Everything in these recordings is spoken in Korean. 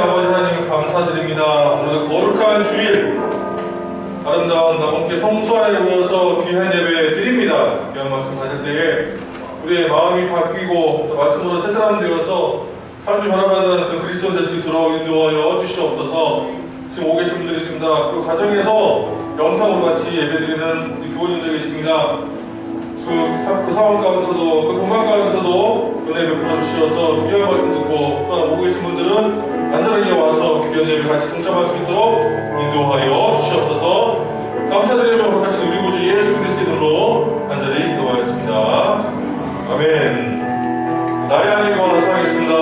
아버지 하나님 감사드립니다. 오늘 거룩한 주일 아름다운 나무께 성소 안에 모여서 귀한 예배 드립니다. 귀한 말씀 가질 때에 우리의 마음이 바뀌고 말씀으로 새 사람 되어서 삶이 변화받는 그 그리스도 될 수 있도록 인도하여 주시옵소서. 지금 오고 계신 분들이 있습니다. 그 가정에서 영상으로 같이 예배드리는 우리 교우님들 계십니다. 그 상황 가운데서도 그 건강 가운데서도 은혜 베풀어 주시어서 귀한 말씀 듣고 또 오고 계신 분들은 안전하게 와서 귀한 예배 같이 동참할 수 있도록 인도하여 주시옵소서. 감사드리며 거룩하신 우리 구주 예수 그리스도의 이름으로 간절히 기도하였습니다. 아멘. 나의 안에 거하나 사랑했습니다.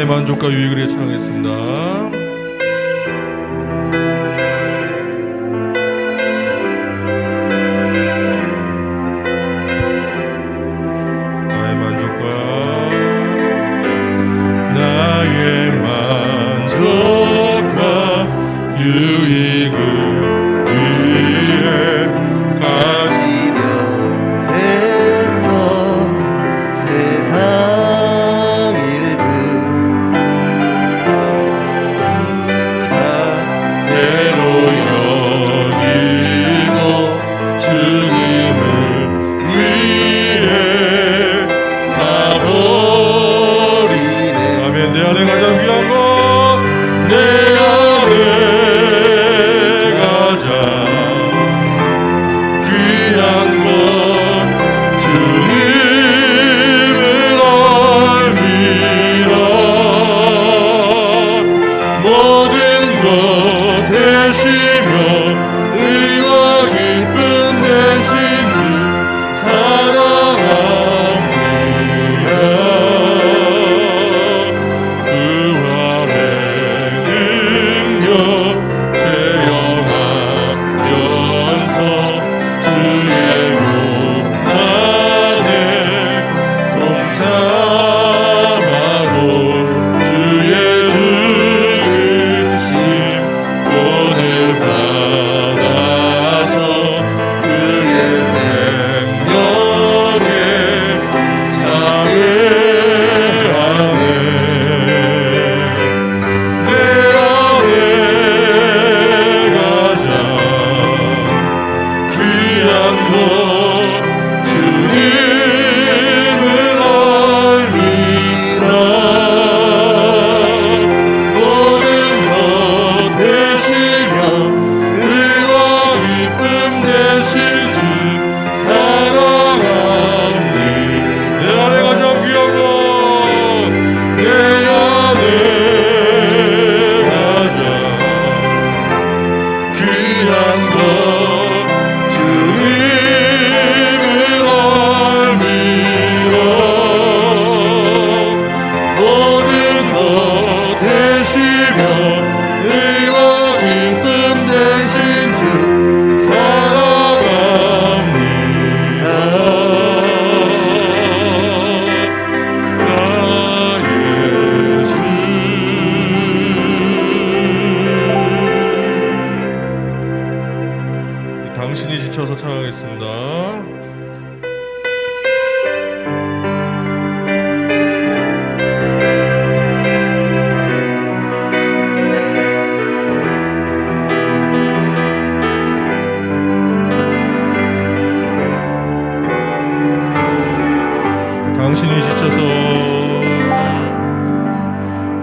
만족과 유익을 위해 찬양했습니다. 세상 일들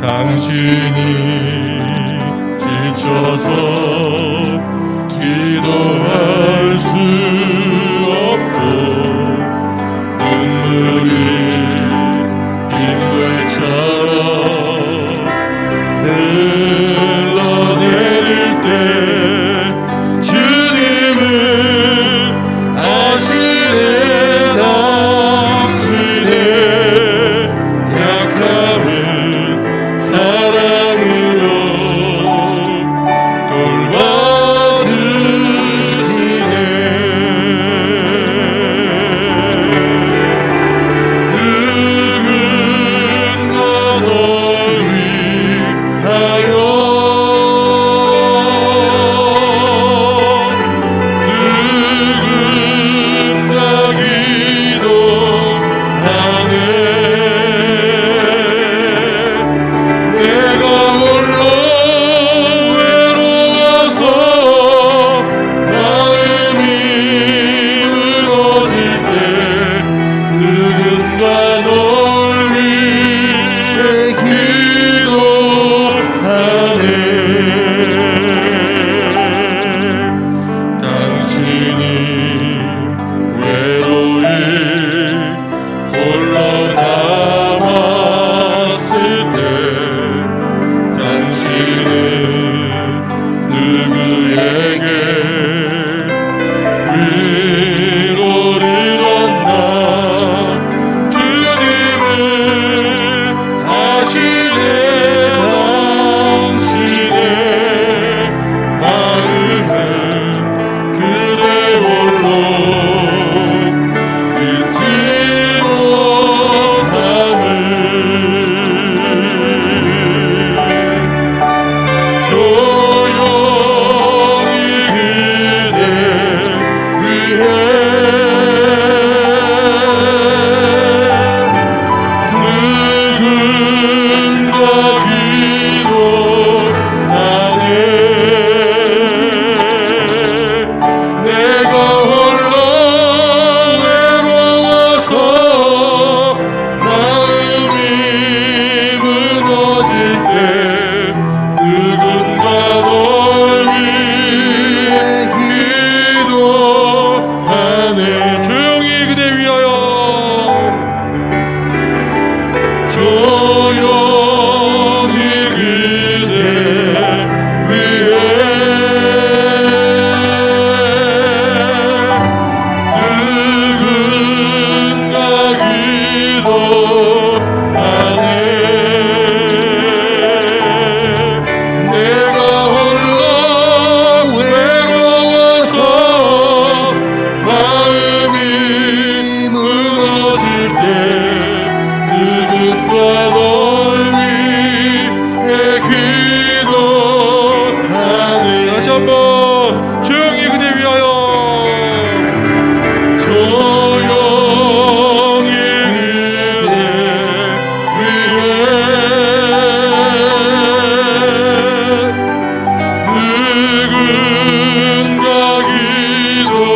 당신이 지쳐서 기도할 수 없고 눈물이 빗물처럼 흘러내릴 때 주님은 아시네 당신의 약함을 사랑으로 돌봐주시네. 누군가 널 위하여 누군가 기도하네. 내가 홀로 외로워서 마음이 무너질 때 누군가 널 위해 기도하네. 당신이 외로이 홀로 남았을 때 당신은 누구에게 위로를 얻나. 주님은 아시네 당신의 마음은 그대 홀로 잊지 못함을. 조용히 그대 위해 누군가 기도하네. 내가 홀로 외로워서 마음이 무너질 때 누군가 널 위해 기도하네. 조용히 그대 위하여 조용히 그대 위해 누군가 기도하네. 내가 홀로 외로워서 마음이 무너질 때 누군가 널 위해 기도하네. 다시 한번 조용히 그대 위하여 조용히 그대 위해 누군가 기도하네.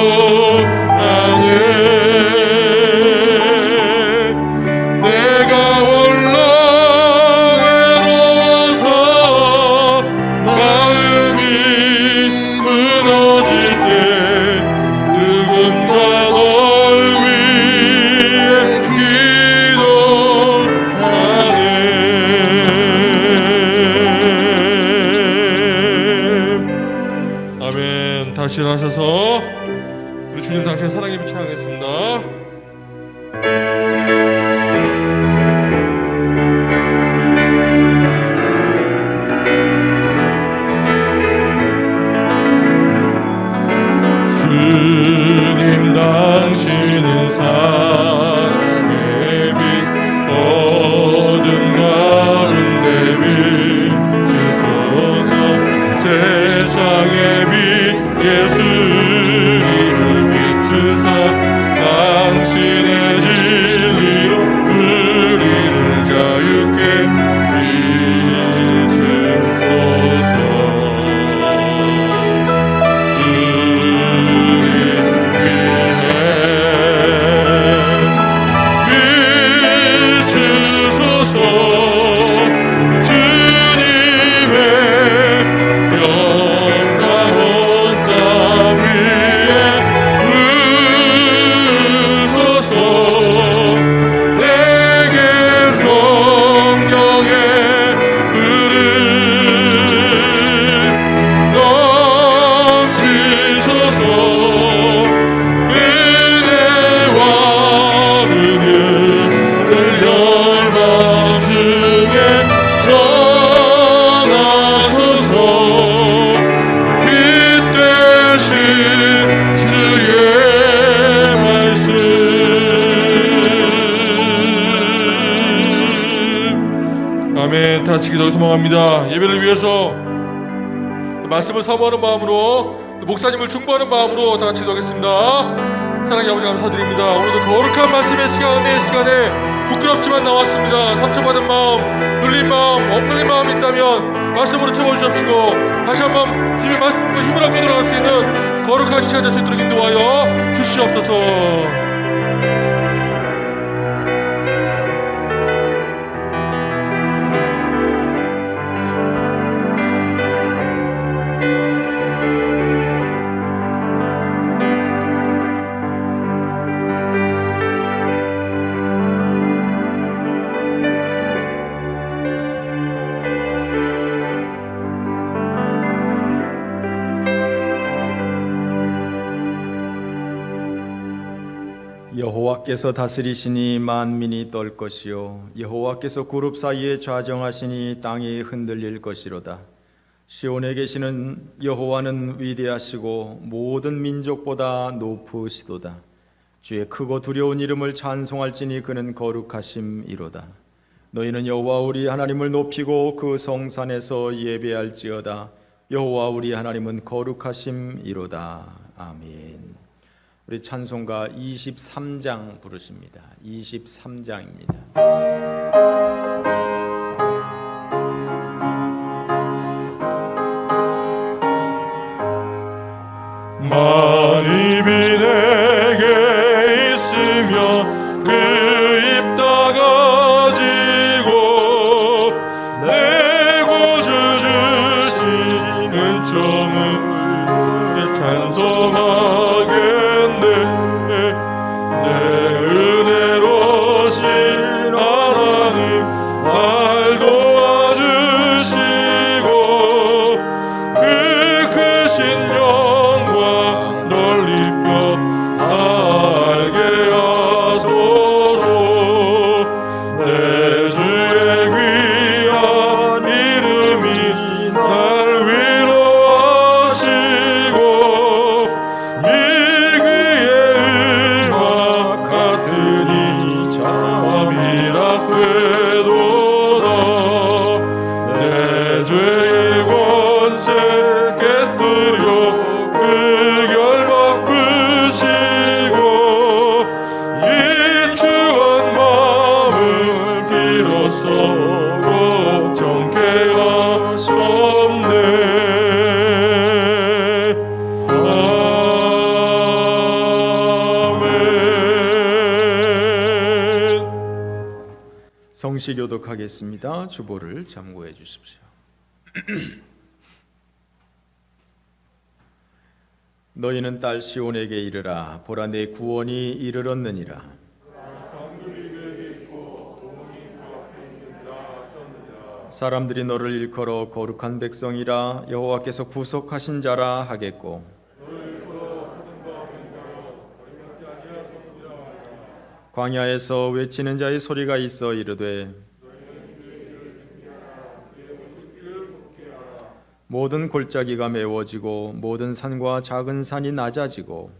내가 홀로 외로워서 마음이 무너질 때 누군가 널 위해 기도하네. 아멘. 다시 일어나셔서 우리 주님 당신의 사랑에 비춰하겠습니다. 주님 당신은 사랑의 빛 어둠 가운데 비추소서. 세상의 빛 예수님을 비추사 당신 기도를 소망합니다. 예배를 위해서 말씀을 사모하는 마음으로, 목사님을 중보하는 마음으로 다 같이 기도하겠습니다. 사랑의 아버지 감사드립니다. 오늘도 거룩한 말씀의 시간에 부끄럽지만 나왔습니다. 상처받은 마음, 눌린 마음, 억눌린 마음이 있다면 말씀으로 채워주십시오. 다시 한번 주님의 말씀으로 힘을 얻고 돌아갈 수 있는 거룩한 이 시간 될 수 있도록 인도하여 주시옵소서. 여호와께서 다스리시니 만민이 떨 것이요 여호와께서 그룹 사이에 좌정하시니 땅이 흔들릴 것이로다. 시온에 계시는 여호와는 위대하시고 모든 민족보다 높으시도다. 주의 크고 두려운 이름을 찬송할지니 그는 거룩하심이로다. 너희는 여호와 우리 하나님을 높이고 그 성산에서 예배할지어다. 여호와 우리 하나님은 거룩하심이로다. 아멘. 우리 찬송가 23장 부르십니다. 23장입니다. 만입이 내게 있으며 그 입 다가지고 내 구주 주시는 점을 찬송하겠네. 내 은혜로신 하나님 날 도와주시고 그 크신 영광 널리 펴 알게 하소서. 내 주의 귀한 이름이 날 위로하시고 이 귀에 음악 같으니 잠이라 되도다. 내 죄의 권세 깨뜨려 그 결박 푸시고 이 추한 마음을 비로소 정케 하셨네. 아멘. 성시 교독하겠습니다. 주보를 참고해 주십시오. 너희는 딸 시온에게 이르라. 보라 내 구원이 이르렀느니라. 사람들이 너를 일컬어 거룩한 백성이라 여호와께서 구속하신 자라 하겠고 광야에서 외치는 자의 소리가 있어 이르되 모든 골짜기가 메워지고 모든 산과 작은 산이 낮아지고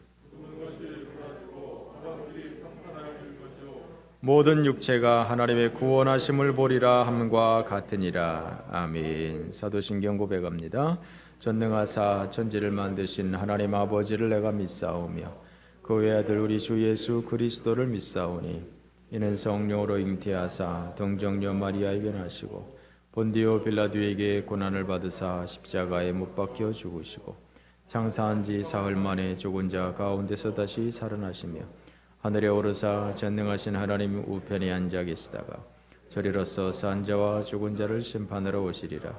모든 육체가 하나님의 구원하심을 보리라 함과 같으니라. 아멘. 사도신경 고백합니다. 전능하사 천지를 만드신 하나님 아버지를 내가 믿사오며 그 외아들 우리 주 예수 그리스도를 믿사오니 이는 성령으로 잉태하사 동정녀 마리아에게 나시고 본디오 빌라도에게 고난을 받으사 십자가에 못 박혀 죽으시고 장사한 지 사흘 만에 죽은 자 가운데서 다시 살아나시며 하늘에 오르사 전능하신 하나님 우편에 앉아 계시다가 저리로서 산 자와 죽은 자를 심판하러 오시리라.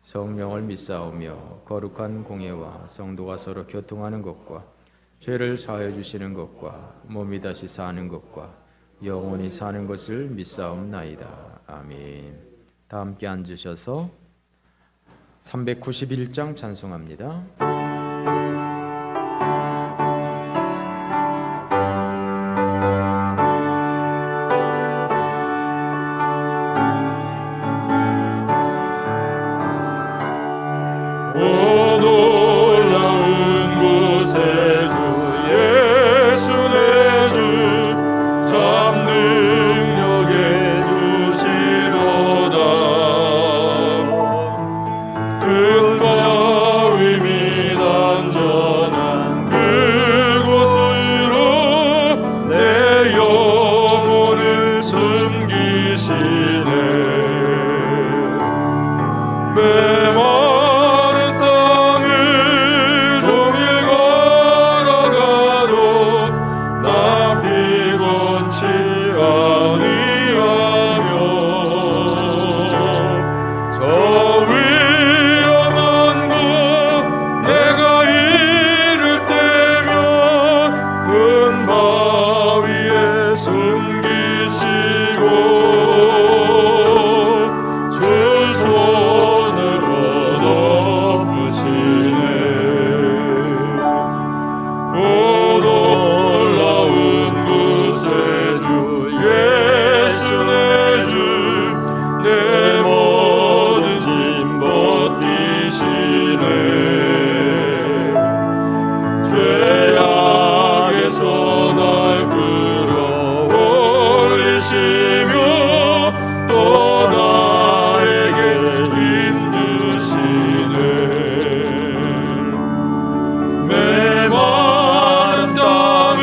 성령을 믿사오며 거룩한 공예와 성도가 서로 교통하는 것과 죄를 사하여 주시는 것과 몸이 다시 사는 것과 영원히 사는 것을 믿사옵나이다. 아멘. 다 함께 앉으셔서 391장 찬송합니다. 참 능력의 주시로다. 메마른 땅을 종일 걸어가도 나 피곤치 아니하며 저 위험한 곳 내가 이를 때면 큰 바위에 숨기시고 주 손으로 덮으시네. 오 놀라운 구세주 예수 내 주 내 모든 짐 버티시네. 죄악에서 날 끌어올리시며 또 나에게 힘주시네. 메마른 땅을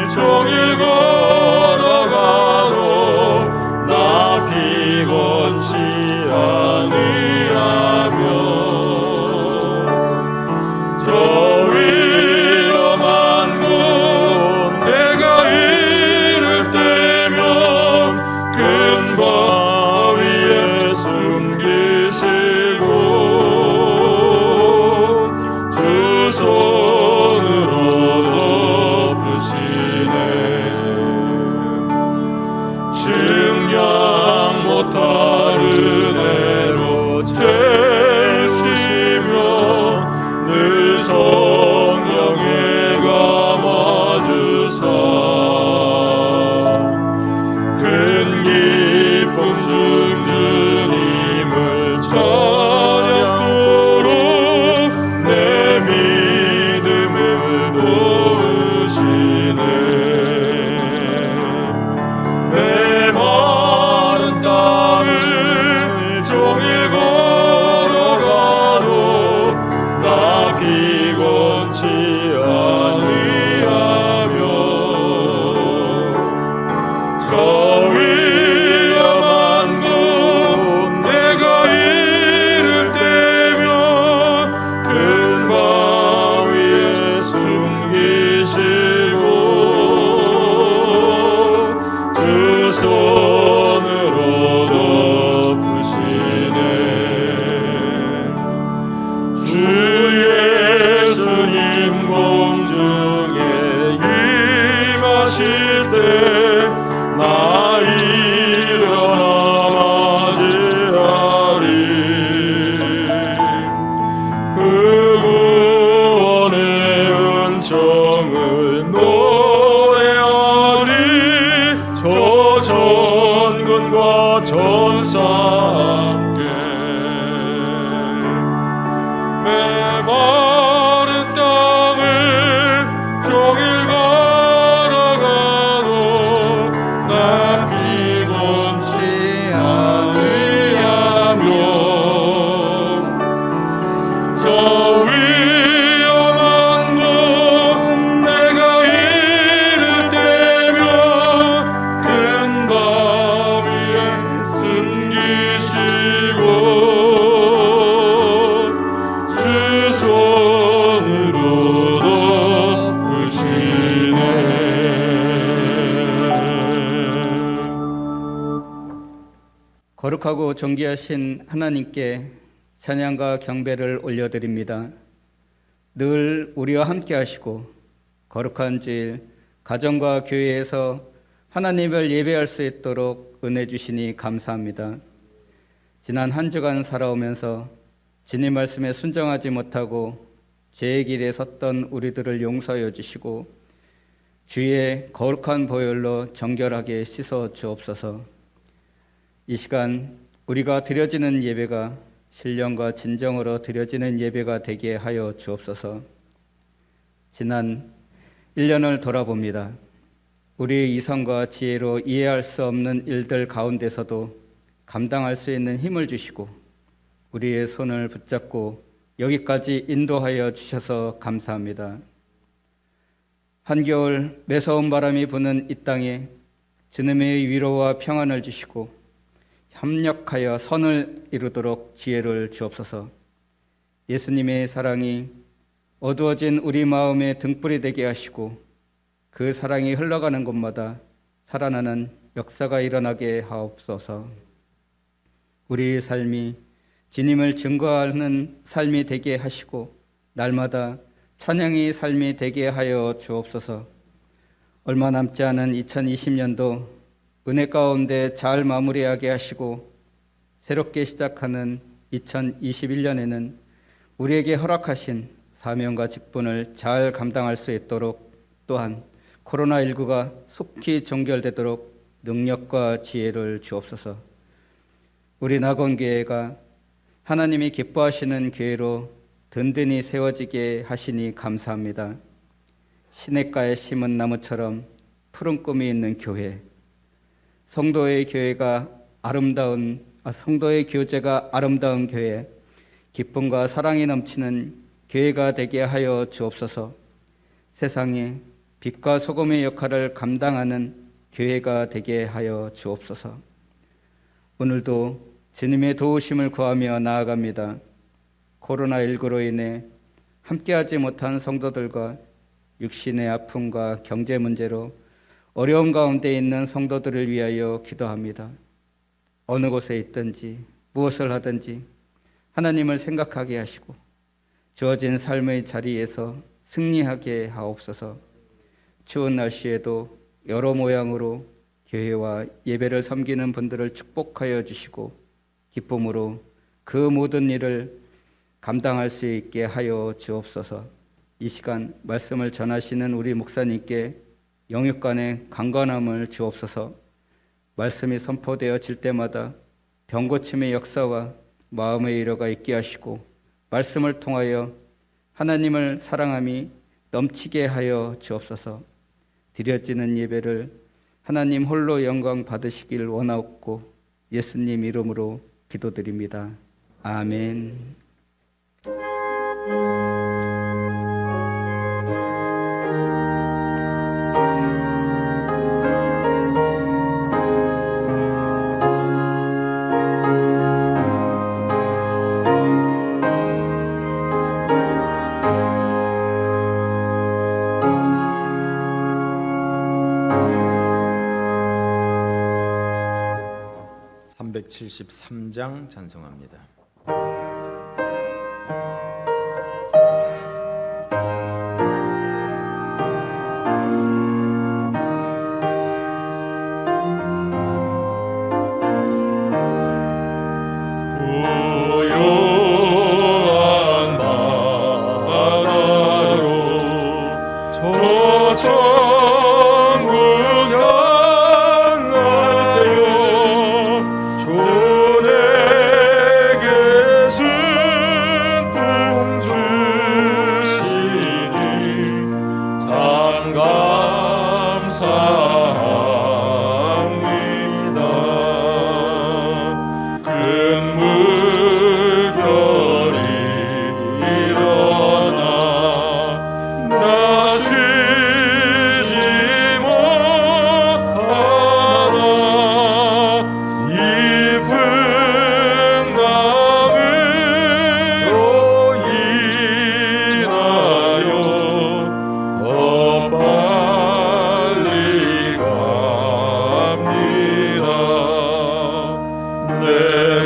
종일 걸어가도 나 피곤치 아니하며 저 위험한 곳 내가 이를 때면 큰 바위에 숨기시고 주 손으로 덮으시네. 증량 못할 은혜로 채우시며 늘 성령에 감아주사 큰 기쁨 중 주님을 찬양토록 내 믿음을 도우시네. 메마른 땅을 종일 걸어가도 나 피곤치 아니하며 저 위험한 곳 내가 이를 때면 큰 바위에 숨기시고 주 손으로 덮으시네. 주 예수님 공중에 임하실 때 나 일어나 맞이하리. 그 구원의 은총을 노래하리. 저 전군과 전사 함께 메마른 땅을 종일 걸어가도 나 피곤치 아니하며 저 위험한 곳 내가 이를 때면 큰 바위에 숨기시고 주 손으로 덮으시네. 거룩하고 존귀하신 하나님께 찬양과 경배를 올려드립니다. 늘 우리와 함께 하시고 거룩한 주일 가정과 교회에서 하나님을 예배할 수 있도록 은혜 주시니 감사합니다. 지난 한 주간 살아오면서 주님 말씀에 순종하지 못하고 죄의 길에 섰던 우리들을 용서하여 주시고 주의 거룩한 보혈로 정결하게 씻어 주옵소서. 이 시간 우리가 드려지는 예배가 신령과 진정으로 드려지는 예배가 되게 하여 주옵소서. 지난 1년을 돌아봅니다. 우리의 이성과 지혜로 이해할 수 없는 일들 가운데서도 감당할 수 있는 힘을 주시고 우리의 손을 붙잡고 여기까지 인도하여 주셔서 감사합니다. 한겨울 매서운 바람이 부는 이 땅에 주님의 위로와 평안을 주시고 협력하여 선을 이루도록 지혜를 주옵소서. 예수님의 사랑이 어두워진 우리 마음의 등불이 되게 하시고 그 사랑이 흘러가는 곳마다 살아나는 역사가 일어나게 하옵소서. 우리의 삶이 주님을 증거하는 삶이 되게 하시고 날마다 찬양의 삶이 되게 하여 주옵소서. 얼마 남지 않은 2020년도 은혜 가운데 잘 마무리하게 하시고 새롭게 시작하는 2021년에는 우리에게 허락하신 사명과 직분을 잘 감당할 수 있도록 또한 코로나19가 속히 종결되도록 능력과 지혜를 주옵소서. 우리 낙원교회가 하나님이 기뻐하시는 교회로 든든히 세워지게 하시니 감사합니다. 시냇가에 심은 나무처럼 푸른 꿈이 있는 교회, 성도의 교제가 아름다운 교회, 기쁨과 사랑이 넘치는 교회가 되게 하여 주옵소서. 세상에 빛과 소금의 역할을 감당하는 교회가 되게 하여 주옵소서. 오늘도 주님의 도우심을 구하며 나아갑니다. 코로나19로 인해 함께하지 못한 성도들과 육신의 아픔과 경제 문제로 어려운 가운데 있는 성도들을 위하여 기도합니다. 어느 곳에 있든지 무엇을 하든지 하나님을 생각하게 하시고 주어진 삶의 자리에서 승리하게 하옵소서. 추운 날씨에도 여러 모양으로 교회와 예배를 섬기는 분들을 축복하여 주시고 기쁨으로 그 모든 일을 감당할 수 있게 하여 주옵소서. 이 시간 말씀을 전하시는 우리 목사님께 영육간의 강건함을 주옵소서. 말씀이 선포되어질 때마다 병고침의 역사와 마음의 위로가 있게 하시고 말씀을 통하여 하나님을 사랑함이 넘치게 하여 주옵소서. 드려지는 예배를 하나님 홀로 영광 받으시길 원하옵고 예수님 이름으로 기도드립니다. 아멘. 373장 찬송합니다. 고요한 바다로 저 천국 향할 때요 주 내게 순풍 주시니 참 감사합니다. 큰 물결이 일어나 나 쉬지 못하나 이 풍랑으로 인하여 더 빨리 갑니다. 내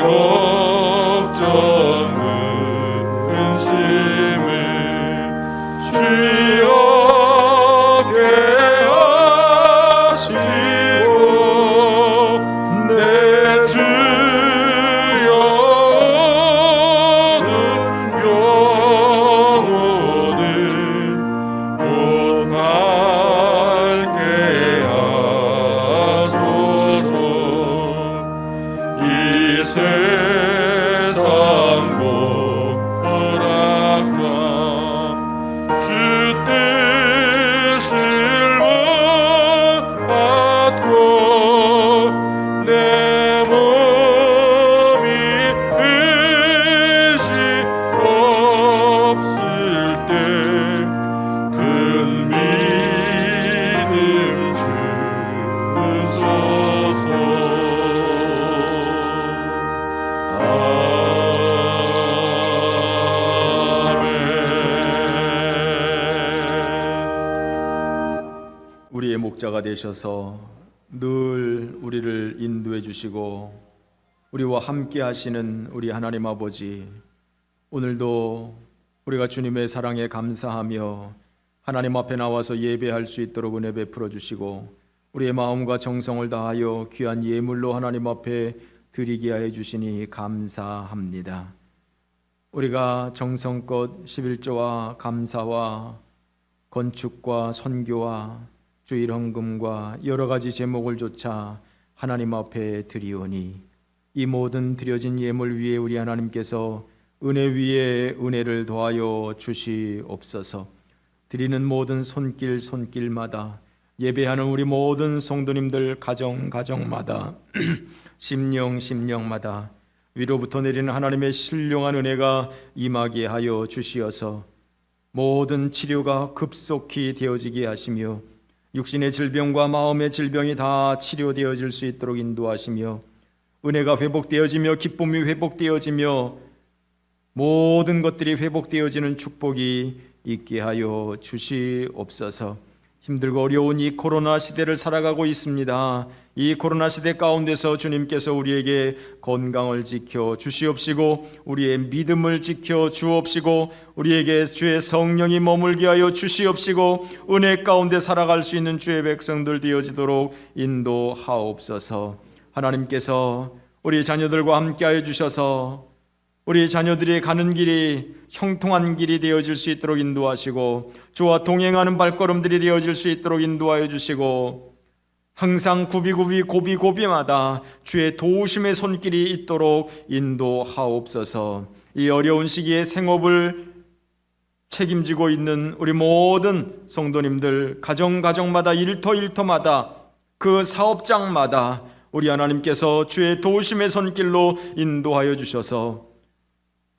걱정 근심을 주여 하시고 내 주여 오는 영혼을 곧 밝게 하소서. 이 세상 고락과 주 뜻을 못 받고 내 몸이 의지 없을 때 큰 믿음 주소서. 목자가 되셔서 늘 우리를 인도해 주시고 우리와 함께 하시는 우리 하나님 아버지, 오늘도 우리가 주님의 사랑에 감사하며 하나님 앞에 나와서 예배할 수 있도록 은혜 베풀어 주시고 우리의 마음과 정성을 다하여 귀한 예물로 하나님 앞에 드리게 해 주시니 감사합니다. 우리가 정성껏 11조와 감사와 건축과 선교와 주일 헌금과 여러 가지 제목을 조차 하나님 앞에 드리오니 이 모든 드려진 예물 위에 우리 하나님께서 은혜 위에 은혜를 더하여 주시옵소서. 드리는 모든 손길마다 예배하는 우리 모든 성도님들 가정마다 심령마다 위로부터 내리는 하나님의 신령한 은혜가 임하게 하여 주시어서 모든 치료가 급속히 되어지게 하시며 육신의 질병과 마음의 질병이 다 치료되어질 수 있도록 인도하시며 은혜가 회복되어지며 기쁨이 회복되어지며 모든 것들이 회복되어지는 축복이 있게 하여 주시옵소서. 힘들고 어려운 이 코로나 시대를 살아가고 있습니다. 이 코로나 시대 가운데서 주님께서 우리에게 건강을 지켜 주시옵시고 우리의 믿음을 지켜 주옵시고 우리에게 주의 성령이 머물게 하여 주시옵시고 은혜 가운데 살아갈 수 있는 주의 백성들 되어지도록 인도하옵소서. 하나님께서 우리 자녀들과 함께하여 주셔서 우리 자녀들이 가는 길이 형통한 길이 되어질 수 있도록 인도하시고 주와 동행하는 발걸음들이 되어질 수 있도록 인도하여 주시고 항상 고비마다 주의 도우심의 손길이 있도록 인도하옵소서. 이 어려운 시기에 생업을 책임지고 있는 우리 모든 성도님들 가정마다 일터마다 그 사업장마다 우리 하나님께서 주의 도우심의 손길로 인도하여 주셔서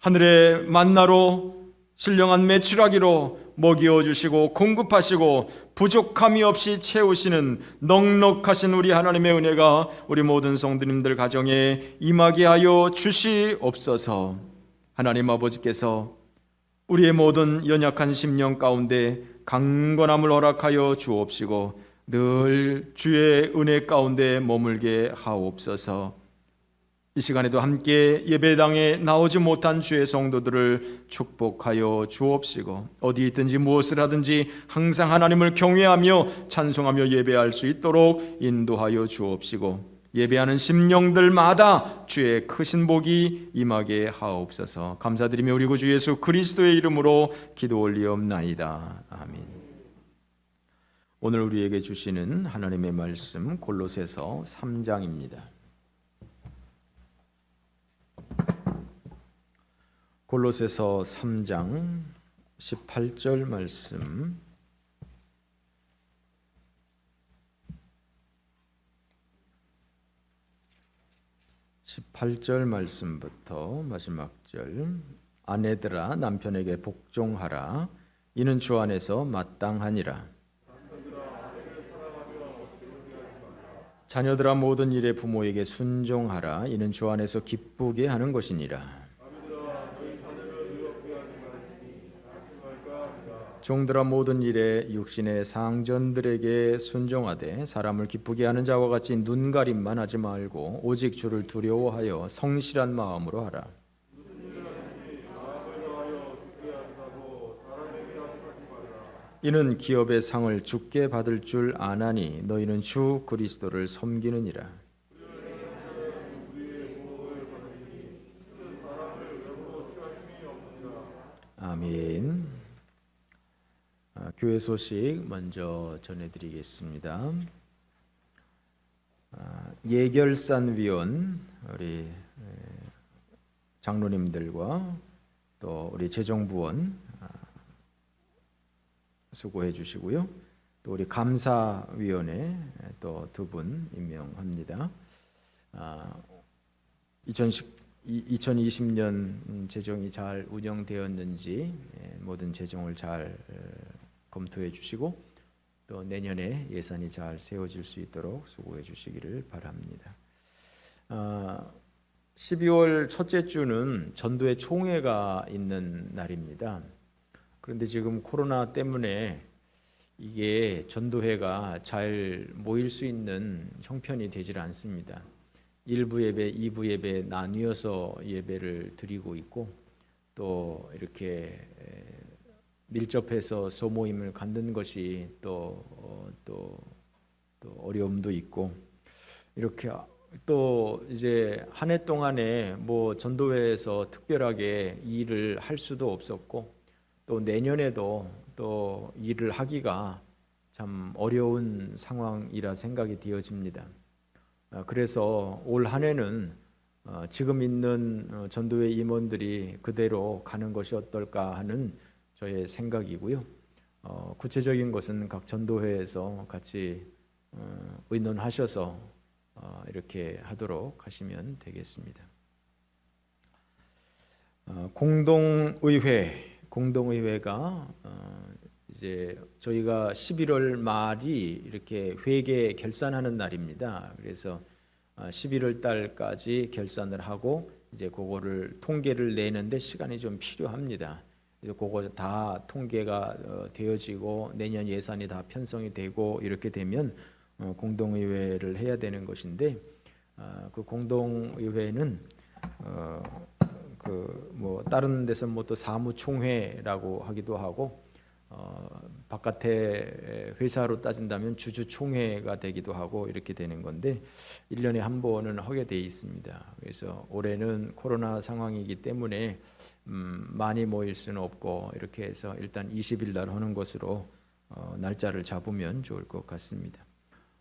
하늘의 만나로 신령한 메추라기로 먹여 주시고 공급하시고 부족함이 없이 채우시는 넉넉하신 우리 하나님의 은혜가 우리 모든 성도님들 가정에 임하게 하여 주시옵소서. 하나님 아버지께서 우리의 모든 연약한 심령 가운데 강건함을 허락하여 주옵시고 늘 주의 은혜 가운데 머물게 하옵소서. 이 시간에도 함께 예배당에 나오지 못한 주의 성도들을 축복하여 주옵시고 어디 있든지 무엇을 하든지 항상 하나님을 경외하며 찬송하며 예배할 수 있도록 인도하여 주옵시고 예배하는 심령들마다 주의 크신 복이 임하게 하옵소서. 감사드리며 우리 구주 예수 그리스도의 이름으로 기도 올리옵나이다. 아멘. 오늘 우리에게 주시는 하나님의 말씀 골로새서 3장입니다. 골로새서 3장 18절 말씀, 18절 말씀부터 마지막 절. 아내들아 남편에게 복종하라. 이는 주 안에서 마땅하니라. 자녀들아 모든 일에 부모에게 순종하라. 이는 주 안에서 기쁘게 하는 것이니라. 종들아 모든 일에 육신의 상전들에게 순종하되 사람을 기쁘게 하는 자와 같이 눈가림만 하지 말고 오직 주를 두려워하여 성실한 마음으로 하라. 이는 기업의 상을 주께 받을 줄 아나니 너희는 주 그리스도를 섬기느니라. 아멘. 교회 소식 먼저 전해드리겠습니다. 예결산 위원 우리 장로님들과 또 우리 재정부원 수고해 주시고요. 또 우리 감사위원회 또 두 분 임명합니다. 2020년 재정이 잘 운영되었는지 모든 재정을 잘 검토해 주시고 또 내년에 예산이 잘 세워질 수 있도록 수고해 주시기를 바랍니다. 12월 첫째 주는 전도회 총회가 있는 날입니다. 그런데 지금 코로나 때문에 이게 전도회가 잘 모일 수 있는 형편이 되질 않습니다. 1부 예배, 2부 예배 나뉘어서 예배를 드리고 있고 또 이렇게 밀접해서 소모임을 갖는 것이 또 어려움도 있고 이렇게 또 이제 한 해 동안에 뭐 전도회에서 특별하게 일을 할 수도 없었고 또 내년에도 또 일을 하기가 참 어려운 상황이라 생각이 되어집니다. 그래서 올 한 해는 지금 있는 전도회 임원들이 그대로 가는 것이 어떨까 하는 저의 생각이고요. 구체적인 것은 각 전도회에서 같이 의논하셔서 이렇게 하도록 하시면 되겠습니다. 공동의회가 이제 저희가 11월 말이 이렇게 회계 결산하는 날입니다. 그래서 11월 달까지 결산을 하고 이제 그거를 통계를 내는데 시간이 좀 필요합니다. 그래서 그거 다 통계가 되어지고 내년 예산이 다 편성이 되고 이렇게 되면 공동의회를 해야 되는 것인데 그 공동의회는 그 뭐 다른 데서 뭐 또 사무총회라고 하기도 하고 바깥에 회사로 따진다면 주주총회가 되기도 하고 이렇게 되는 건데 1년에 한 번은 하게 돼 있습니다. 그래서 올해는 코로나 상황이기 때문에 많이 모일 수는 없고 이렇게 해서 일단 20일 날 하는 것으로 날짜를 잡으면 좋을 것 같습니다.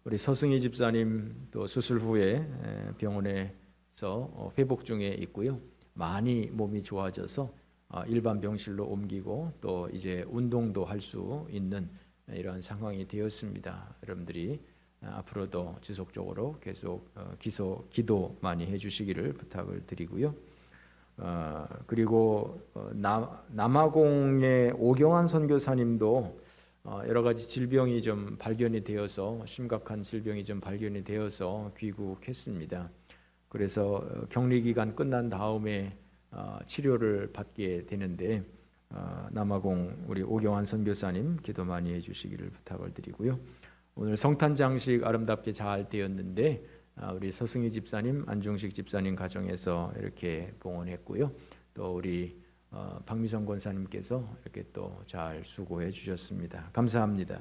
우리 서승희 집사님 또 수술 후에 병원에서 회복 중에 있고요. 많이 몸이 좋아져서 일반 병실로 옮기고 또 이제 운동도 할 수 있는 이런 상황이 되었습니다. 여러분들이 앞으로도 지속적으로 계속 기도 많이 해주시기를 부탁을 드리고요. 그리고 남아공의 오경환 선교사님도 여러 가지 질병이 좀 발견이 되어서 심각한 질병이 좀 발견이 되어서 귀국했습니다. 그래서 격리 기간 끝난 다음에 치료를 받게 되는데 남아공 우리 오경환 선교사님 기도 많이 해주시기를 부탁을 드리고요. 오늘 성탄 장식 아름답게 잘 되었는데 우리 서승희 집사님, 안중식 집사님 가정에서 이렇게 봉헌했고요. 또 우리 박미성 권사님께서 이렇게 또 잘 수고해 주셨습니다. 감사합니다.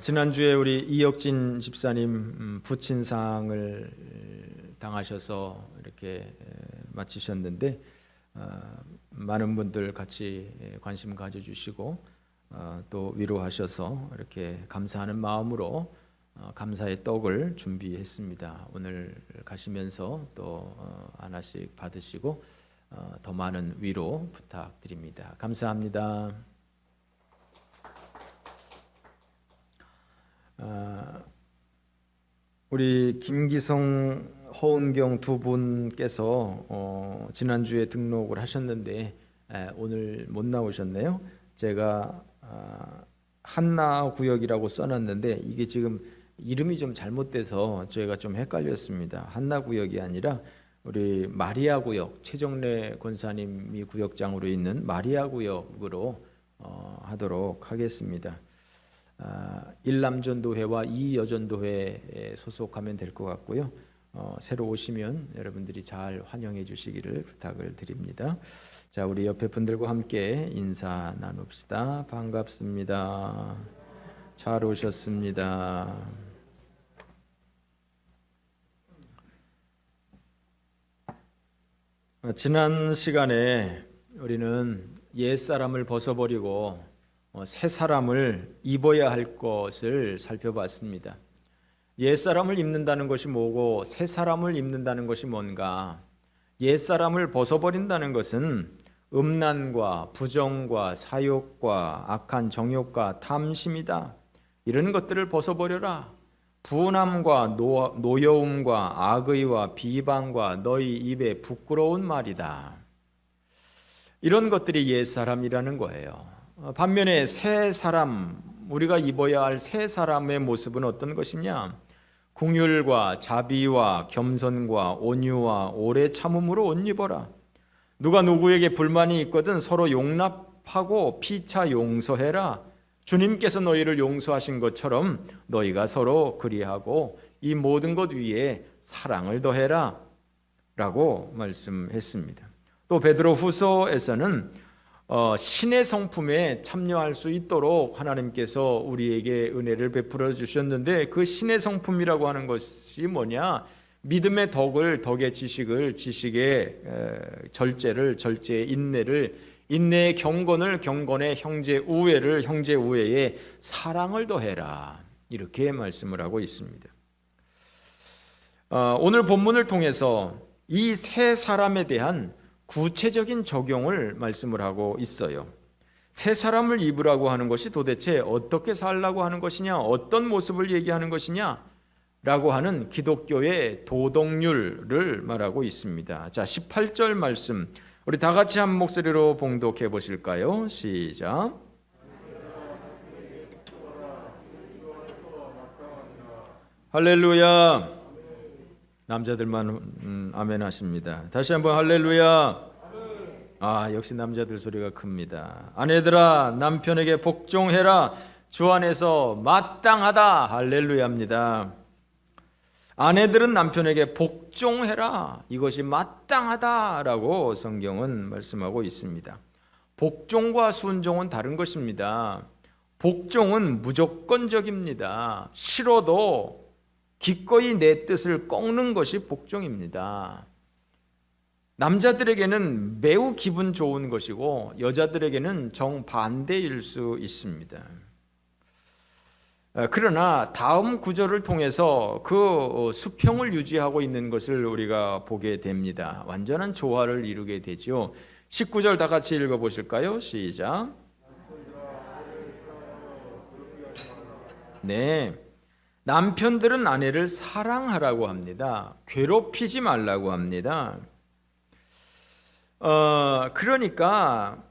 지난주에 우리 이혁진 집사님 부친상을 당하셔서 이렇게 마치셨는데 많은 분들 같이 관심 가져주시고 또 위로하셔서 이렇게 감사하는 마음으로 감사의 떡을 준비했습니다. 오늘 가시면서 또 하나씩 받으시고 더 많은 위로 부탁드립니다. 감사합니다. 우리 김기성, 허은경 두 분께서 지난주에 등록을 하셨는데 오늘 못 나오셨네요. 제가 한나구역이라고 써놨는데 이게 지금 이름이 좀 잘못돼서 저희가 좀 헷갈렸습니다. 한나구역이 아니라 우리 마리아구역, 최정래 권사님이 구역장으로 있는 마리아구역으로 하도록 하겠습니다. 1남전도회와 2여전도회에 소속하면 될 것 같고요. 새로 오시면 여러분들이 잘 환영해 주시기를 부탁을 드립니다. 자, 우리 옆에 분들과 함께 인사 나눕시다. 반갑습니다. 잘 오셨습니다. 지난 시간에 우리는 옛사람을 벗어버리고 새 사람을 입어야 할 것을 살펴봤습니다. 옛사람을 입는다는 것이 뭐고 새 사람을 입는다는 것이 뭔가? 옛사람을 벗어버린다는 것은 음란과 부정과 사욕과 악한 정욕과 탐심이다. 이런 것들을 벗어버려라. 분함과 노여움과 악의와 비방과 너희 입에 부끄러운 말이다. 이런 것들이 옛사람이라는 거예요. 반면에 새 사람, 우리가 입어야 할 새 사람의 모습은 어떤 것이냐? 긍휼과 자비와 겸손과 온유와 오래 참음으로 옷 입어라. 누가 누구에게 불만이 있거든 서로 용납하라. 합하고 피차 용서해라. 주님께서 너희를 용서하신 것처럼 너희가 서로 그리하고 이 모든 것 위에 사랑을 더해라 라고 말씀했습니다. 또 베드로후서에서는 신의 성품에 참여할 수 있도록 하나님께서 우리에게 은혜를 베풀어 주셨는데, 그 신의 성품이라고 하는 것이 뭐냐? 믿음의 덕의 지식을, 지식의 절제를, 절제의 인내를, 인내의 경건을, 경건의 형제 우애를, 형제 우애에 사랑을 더해라, 이렇게 말씀을 하고 있습니다. 오늘 본문을 통해서 이 세 사람에 대한 구체적인 적용을 말씀을 하고 있어요. 세 사람을 입으라고 하는 것이 도대체 어떻게 살라고 하는 것이냐, 어떤 모습을 얘기하는 것이냐 라고 하는 기독교의 도덕률을 말하고 있습니다. 자, 18절 말씀 우리 다 같이 한 목소리로 봉독해 보실까요? 시작. 할렐루야. 남자들만 아멘 하십니다. 다시 한번 할렐루야. 역시 남자들 소리가 큽니다. 아내들아 남편에게 복종해라. 주 안에서 마땅하다. 할렐루야입니다. 아내들은 남편에게 복종해라. 이것이 마땅하다라고 성경은 말씀하고 있습니다. 복종과 순종은 다른 것입니다. 복종은 무조건적입니다. 싫어도 기꺼이 내 뜻을 꺾는 것이 복종입니다. 남자들에게는 매우 기분 좋은 것이고 여자들에게는 정반대일 수 있습니다. 그러나 다음 구절을 통해서 그 수평을 유지하고 있는 것을 우리가 보게 됩니다. 완전한 조화를 이루게 되죠. 19절 다 같이 읽어보실까요? 시작. 네, 남편들은 아내를 사랑하라고 합니다. 괴롭히지 말라고 합니다. 그러니까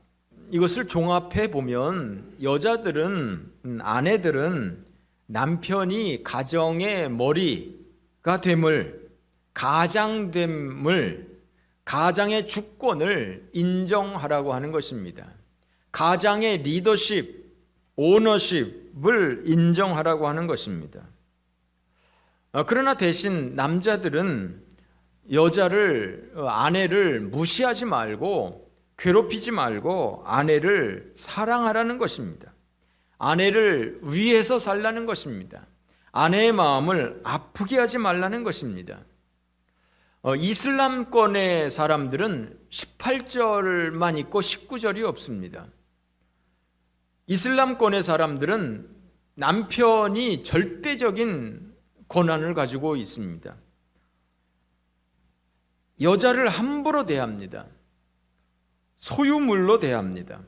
이것을 종합해 보면 여자들은, 아내들은 남편이 가정의 머리가 됨을, 가장됨을, 가장의 주권을 인정하라고 하는 것입니다. 가장의 리더십, 오너십을 인정하라고 하는 것입니다. 그러나 대신 남자들은 아내를 무시하지 말고 괴롭히지 말고 아내를 사랑하라는 것입니다. 아내를 위해서 살라는 것입니다. 아내의 마음을 아프게 하지 말라는 것입니다. 이슬람권의 사람들은 18절만 있고 19절이 없습니다. 이슬람권의 사람들은 남편이 절대적인 권한을 가지고 있습니다. 여자를 함부로 대합니다. 소유물로 대합니다.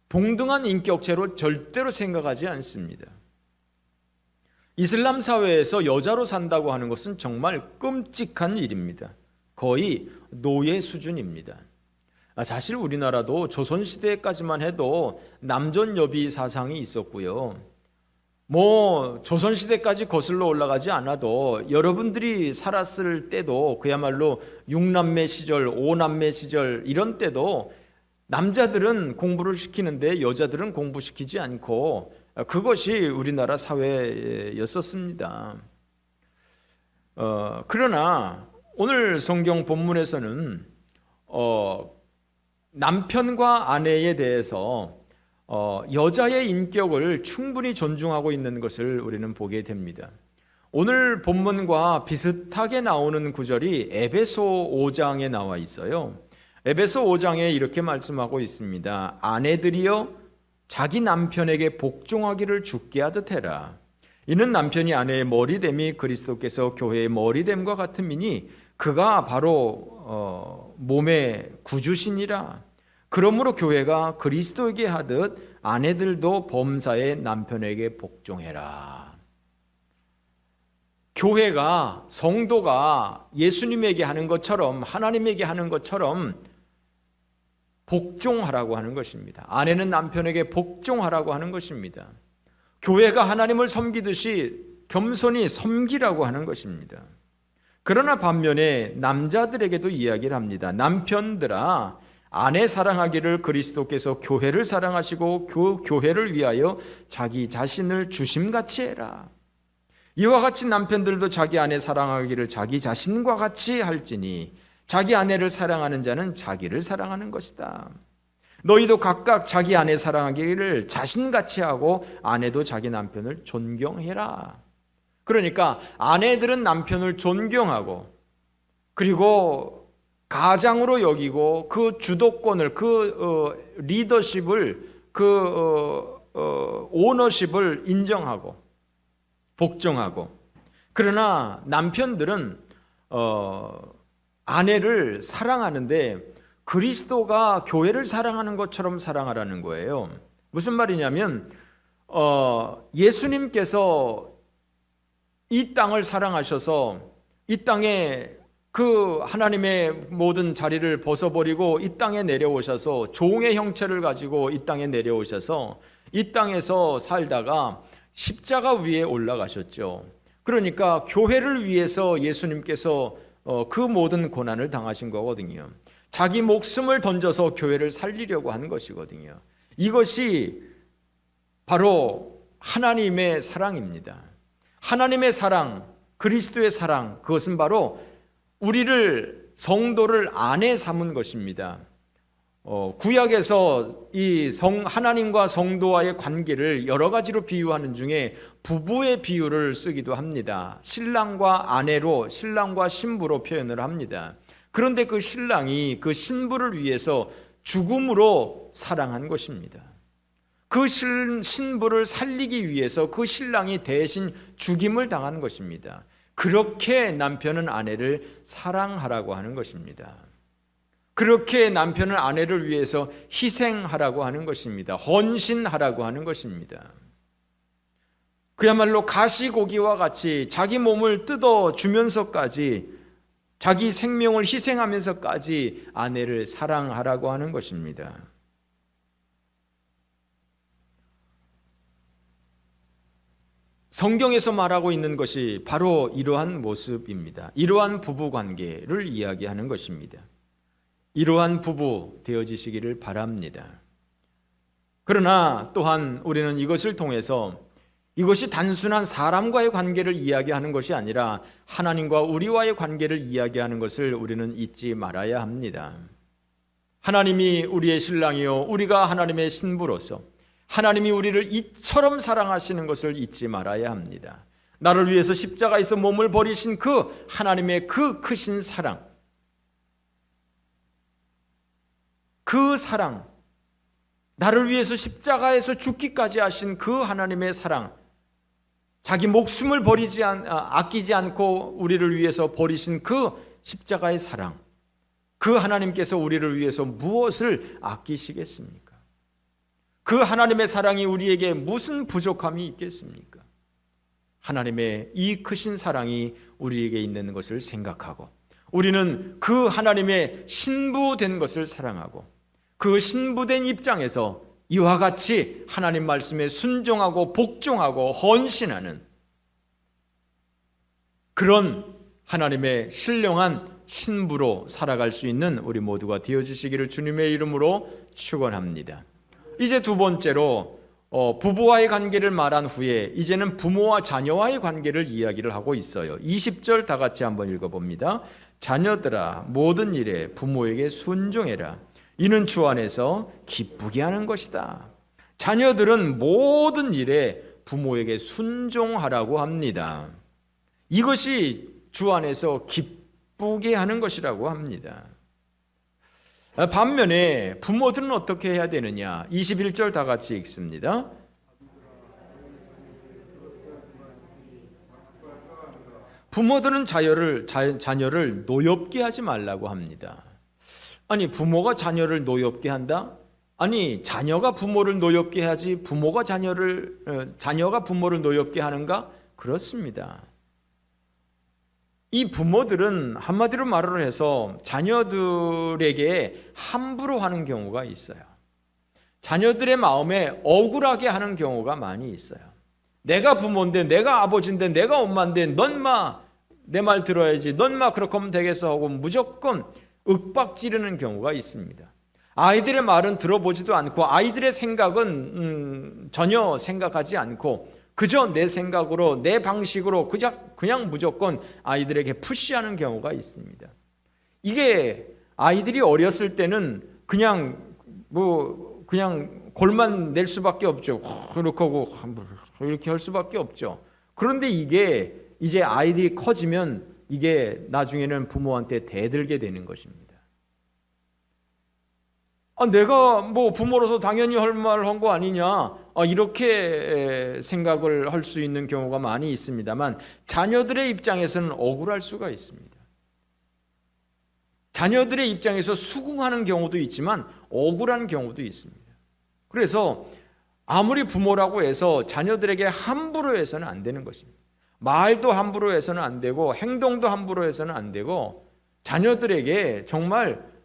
동등한 인격체로 절대로 생각하지 않습니다. 이슬람 사회에서 여자로 산다고 하는 것은 정말 끔찍한 일입니다. 거의 노예 수준입니다. 사실 우리나라도 조선시대까지만 해도 남존여비 사상이 있었고요. 조선시대까지 거슬러 올라가지 않아도 여러분들이 살았을 때도 그야말로 6남매 시절, 5남매 시절 이런 때도 남자들은 공부를 시키는데 여자들은 공부시키지 않고 그것이 우리나라 사회였었습니다. 그러나 오늘 성경 본문에서는 남편과 아내에 대해서 여자의 인격을 충분히 존중하고 있는 것을 우리는 보게 됩니다. 오늘 본문과 비슷하게 나오는 구절이 에베소 5장에 나와 있어요. 에베소 5장에 이렇게 말씀하고 있습니다. 아내들이여 자기 남편에게 복종하기를 주께 하듯 해라. 이는 남편이 아내의 머리됨이 그리스도께서 교회의 머리됨과 같음이니 그가 바로 몸의 구주시니라. 그러므로 교회가 그리스도에게 하듯 아내들도 범사의 남편에게 복종해라. 교회가, 성도가 예수님에게 하는 것처럼, 하나님에게 하는 것처럼 복종하라고 하는 것입니다. 아내는 남편에게 복종하라고 하는 것입니다. 교회가 하나님을 섬기듯이 겸손히 섬기라고 하는 것입니다. 그러나 반면에 남자들에게도 이야기를 합니다. 남편들아, 아내 사랑하기를 그리스도께서 교회를 사랑하시고 그 교회를 위하여 자기 자신을 주심같이 해라. 이와 같이 남편들도 자기 아내 사랑하기를 자기 자신과 같이 할지니 자기 아내를 사랑하는 자는 자기를 사랑하는 것이다. 너희도 각각 자기 아내 사랑하기를 자신같이 하고 아내도 자기 남편을 존경해라. 그러니까 아내들은 남편을 존경하고 그리고 가장으로 여기고 그 주도권을 리더십을 오너십을 인정하고 복종하고, 그러나 남편들은 아내를 사랑하는데 그리스도가 교회를 사랑하는 것처럼 사랑하라는 거예요. 무슨 말이냐면 예수님께서 이 땅을 사랑하셔서 이 땅에 그 하나님의 모든 자리를 벗어버리고 이 땅에 내려오셔서 종의 형체를 가지고 이 땅에 내려오셔서 이 땅에서 살다가 십자가 위에 올라가셨죠. 그러니까 교회를 위해서 예수님께서 그 모든 고난을 당하신 거거든요. 자기 목숨을 던져서 교회를 살리려고 한 것이거든요. 이것이 바로 하나님의 사랑입니다. 하나님의 사랑, 그리스도의 사랑, 그것은 바로 우리를 성도를 아내 삼은 것입니다. 구약에서 이 하나님과 성도와의 관계를 여러 가지로 비유하는 중에 부부의 비유를 쓰기도 합니다. 신랑과 아내로, 신랑과 신부로 표현을 합니다. 그런데 그 신랑이 그 신부를 위해서 죽음으로 사랑한 것입니다. 그 신부를 살리기 위해서 그 신랑이 대신 죽임을 당한 것입니다. 그렇게 남편은 아내를 사랑하라고 하는 것입니다. 그렇게 남편은 아내를 위해서 희생하라고 하는 것입니다. 헌신하라고 하는 것입니다. 그야말로 가시고기와 같이 자기 몸을 뜯어주면서까지 자기 생명을 희생하면서까지 아내를 사랑하라고 하는 것입니다. 성경에서 말하고 있는 것이 바로 이러한 모습입니다. 이러한 부부 관계를 이야기하는 것입니다. 이러한 부부 되어지시기를 바랍니다. 그러나 또한 우리는 이것을 통해서 이것이 단순한 사람과의 관계를 이야기하는 것이 아니라 하나님과 우리와의 관계를 이야기하는 것을 우리는 잊지 말아야 합니다. 하나님이 우리의 신랑이요 우리가 하나님의 신부로서 하나님이 우리를 이처럼 사랑하시는 것을 잊지 말아야 합니다. 나를 위해서 십자가에서 몸을 버리신 그 하나님의 그 크신 사랑, 그 사랑, 나를 위해서 십자가에서 죽기까지 하신 그 하나님의 사랑, 자기 목숨을 아끼지 않고 우리를 위해서 버리신 그 십자가의 사랑, 그 하나님께서 우리를 위해서 무엇을 아끼시겠습니까? 그 하나님의 사랑이 우리에게 무슨 부족함이 있겠습니까? 하나님의 이 크신 사랑이 우리에게 있는 것을 생각하고 우리는 그 하나님의 신부된 것을 사랑하고 그 신부된 입장에서 이와 같이 하나님 말씀에 순종하고 복종하고 헌신하는 그런 하나님의 신령한 신부로 살아갈 수 있는 우리 모두가 되어주시기를 주님의 이름으로 축원합니다. 이제 두 번째로 부부와의 관계를 말한 후에 이제는 부모와 자녀와의 관계를 이야기를 하고 있어요. 20절 다 같이 한번 읽어봅니다. 자녀들아 모든 일에 부모에게 순종해라. 이는 주 안에서 기쁘게 하는 것이다. 자녀들은 모든 일에 부모에게 순종하라고 합니다. 이것이 주 안에서 기쁘게 하는 것이라고 합니다. 반면에 부모들은 어떻게 해야 되느냐? 21절 다 같이 읽습니다. 부모들은 자녀를 노엽게 하지 말라고 합니다. 아니, 부모가 자녀를 노엽게 한다? 아니, 자녀가 부모를 노엽게 하지 자녀가 부모를 노엽게 하는가? 그렇습니다. 이 부모들은 한마디로 말을 해서 자녀들에게 함부로 하는 경우가 있어요. 자녀들의 마음에 억울하게 하는 경우가 많이 있어요. 내가 부모인데, 내가 아버지인데, 내가 엄마인데 넌 마 내 말 들어야지, 넌 마 그렇게 하면 되겠어 하고 무조건 윽박 지르는 경우가 있습니다. 아이들의 말은 들어보지도 않고 아이들의 생각은 전혀 생각하지 않고 그저 내 생각으로 내 방식으로 그냥 무조건 아이들에게 푸시하는 경우가 있습니다. 이게 아이들이 어렸을 때는 그냥 골만 낼 수밖에 없죠. 그렇게 하고 이렇게 할 수밖에 없죠. 그런데 이게 이제 아이들이 커지면 이게 나중에는 부모한테 대들게 되는 것입니다. 내가 부모로서 당연히 할 말 한 거 아니냐, 이렇게 생각을 할 수 있는 경우가 많이 있습니다만 자녀들의 입장에서는 억울할 수가 있습니다. 자녀들의 입장에서 수긍하는 경우도 있지만 억울한 경우도 있습니다. 그래서 아무리 부모라고 해서 자녀들에게 함부로 해서는 안 되는 것입니다. 말도 함부로 해서는 안 되고 행동도 함부로 해서는 안 되고 자녀들에게 정말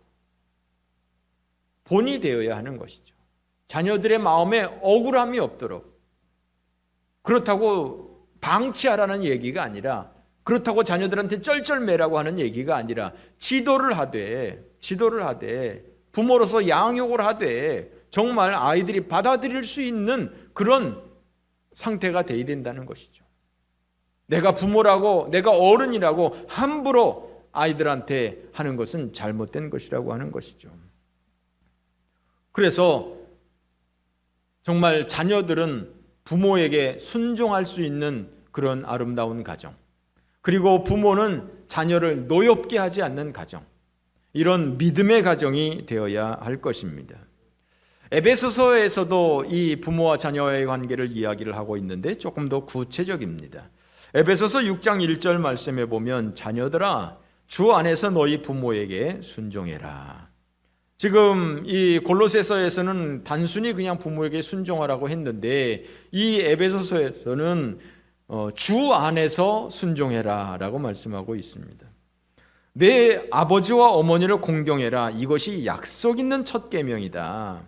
본이 되어야 하는 것이죠. 자녀들의 마음에 억울함이 없도록. 그렇다고 방치하라는 얘기가 아니라, 그렇다고 자녀들한테 쩔쩔매라고 하는 얘기가 아니라 지도를 하되 부모로서 양육을 하되 정말 아이들이 받아들일 수 있는 그런 상태가 되어야 된다는 것이죠. 내가 부모라고, 내가 어른이라고 함부로 아이들한테 하는 것은 잘못된 것이라고 하는 것이죠. 그래서 정말 자녀들은 부모에게 순종할 수 있는 그런 아름다운 가정, 그리고 부모는 자녀를 노엽게 하지 않는 가정, 이런 믿음의 가정이 되어야 할 것입니다. 에베소서에서도 이 부모와 자녀의 관계를 이야기를 하고 있는데 조금 더 구체적입니다. 에베소서 6장 1절 말씀에 보면 자녀들아 주 안에서 너희 부모에게 순종해라. 지금 이 골로새서에서는 단순히 그냥 부모에게 순종하라고 했는데 이 에베소서에서는 주 안에서 순종해라 라고 말씀하고 있습니다. 내 아버지와 어머니를 공경해라. 이것이 약속 있는 첫 계명이다.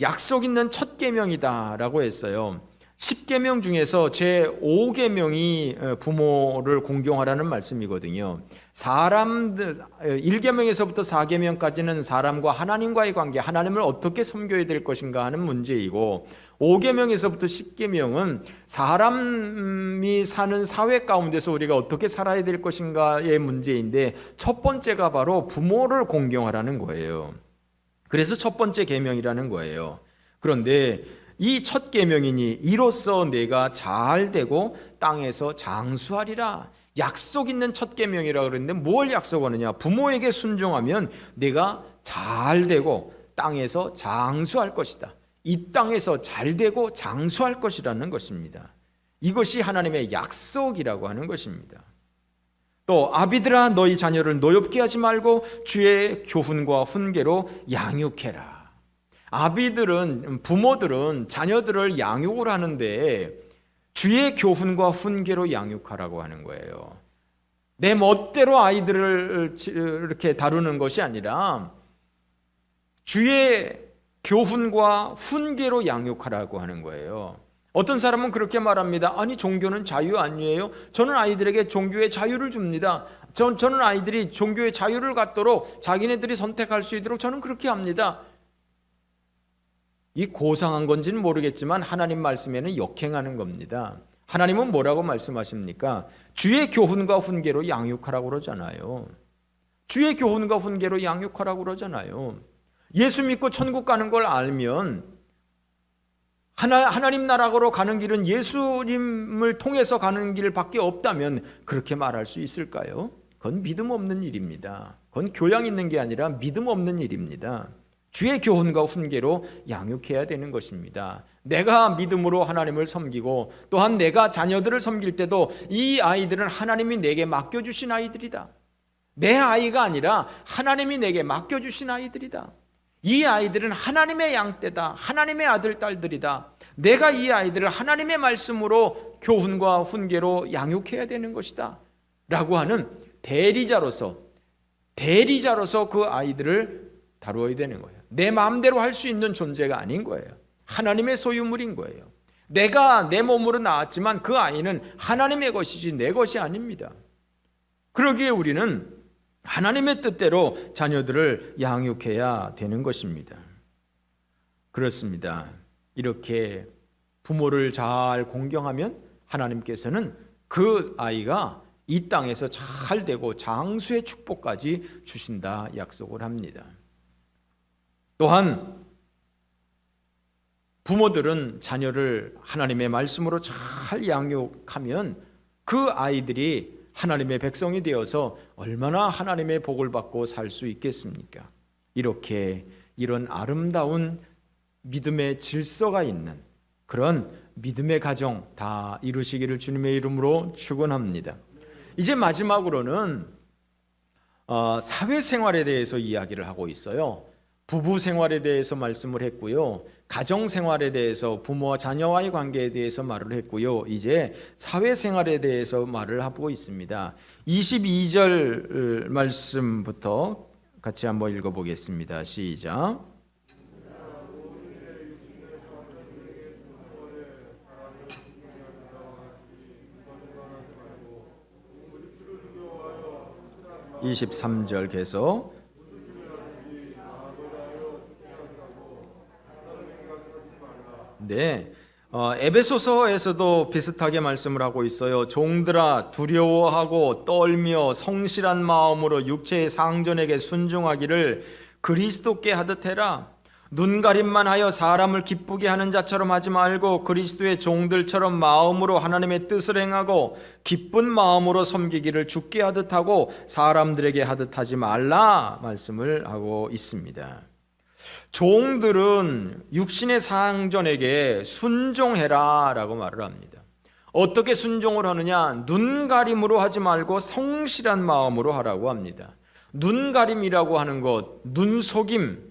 약속 있는 첫 계명이다 라고 했어요. 10계명 중에서 제5계명이 부모를 공경하라는 말씀이거든요. 1계명에서부터 4계명까지는 사람과 하나님과의 관계, 하나님을 어떻게 섬겨야 될 것인가 하는 문제이고 5계명에서부터 10계명은 사람이 사는 사회 가운데서 우리가 어떻게 살아야 될 것인가의 문제인데 첫 번째가 바로 부모를 공경하라는 거예요. 그래서 첫 번째 계명이라는 거예요. 그런데 이 첫 계명이니 이로써 내가 잘 되고 땅에서 장수하리라. 약속 있는 첫 계명이라고 그랬는데 뭘 약속하느냐? 부모에게 순종하면 내가 잘 되고 땅에서 장수할 것이다. 이 땅에서 잘 되고 장수할 것이라는 것입니다. 이것이 하나님의 약속이라고 하는 것입니다. 또 아비들아 너희 자녀를 노엽게 하지 말고 주의 교훈과 훈계로 양육해라. 아비들은, 부모들은 자녀들을 양육을 하는데 주의 교훈과 훈계로 양육하라고 하는 거예요. 내 멋대로 아이들을 이렇게 다루는 것이 아니라 주의 교훈과 훈계로 양육하라고 하는 거예요. 어떤 사람은 그렇게 말합니다. 아니 종교는 자유 아니에요? 저는 아이들에게 종교의 자유를 줍니다. 저는 아이들이 종교의 자유를 갖도록 자기네들이 선택할 수 있도록 저는 그렇게 합니다. 이 고상한 건지는 모르겠지만 하나님 말씀에는 역행하는 겁니다. 하나님은 뭐라고 말씀하십니까? 주의 교훈과 훈계로 양육하라고 그러잖아요. 주의 교훈과 훈계로 양육하라고 그러잖아요. 예수 믿고 천국 가는 걸 알면 하나님 나라로 가는 길은 예수님을 통해서 가는 길밖에 없다면 그렇게 말할 수 있을까요? 그건 믿음 없는 일입니다. 그건 교양 있는 게 아니라 믿음 없는 일입니다. 주의 교훈과 훈계로 양육해야 되는 것입니다. 내가 믿음으로 하나님을 섬기고 또한 내가 자녀들을 섬길 때도 이 아이들은 하나님이 내게 맡겨주신 아이들이다. 내 아이가 아니라 하나님이 내게 맡겨주신 아이들이다. 이 아이들은 하나님의 양떼다. 하나님의 아들, 딸들이다. 내가 이 아이들을 하나님의 말씀으로 교훈과 훈계로 양육해야 되는 것이다. 라고 하는 대리자로서 그 아이들을 다루어야 되는 거예요. 내 마음대로 할 수 있는 존재가 아닌 거예요. 하나님의 소유물인 거예요. 내가 내 몸으로 낳았지만 그 아이는 하나님의 것이지 내 것이 아닙니다. 그러기에 우리는 하나님의 뜻대로 자녀들을 양육해야 되는 것입니다. 그렇습니다. 이렇게 부모를 잘 공경하면 하나님께서는 그 아이가 이 땅에서 잘 되고 장수의 축복까지 주신다 약속을 합니다. 또한 부모들은 자녀를 하나님의 말씀으로 잘 양육하면 그 아이들이 하나님의 백성이 되어서 얼마나 하나님의 복을 받고 살 수 있겠습니까? 이렇게 이런 아름다운 믿음의 질서가 있는 그런 믿음의 가정 다 이루시기를 주님의 이름으로 축원합니다. 이제 마지막으로는 사회생활에 대해서 이야기를 하고 있어요. 부부 생활에 대해서 말씀을 했고요. 가정 생활에 대해서 부모와 자녀와의 관계에 대해서 말을 했고요. 이제 사회생활에 대해서 말을 하고 있습니다. 22절 말씀부터 같이 한번 읽어보겠습니다. 시작. (23절) 계속. 네, 에베소서에서도 비슷하게 말씀을 하고 있어요. 종들아 두려워하고 떨며 성실한 마음으로 육체의 상전에게 순종하기를 그리스도께 하듯 해라. 눈가림만 하여 사람을 기쁘게 하는 자처럼 하지 말고 그리스도의 종들처럼 마음으로 하나님의 뜻을 행하고 기쁜 마음으로 섬기기를 주께 하듯 하고 사람들에게 하듯 하지 말라 말씀을 하고 있습니다. 종들은 육신의 상전에게 순종해라 라고 말을 합니다. 어떻게 순종을 하느냐? 눈가림으로 하지 말고 성실한 마음으로 하라고 합니다. 눈가림이라고 하는 것, 눈속임이라고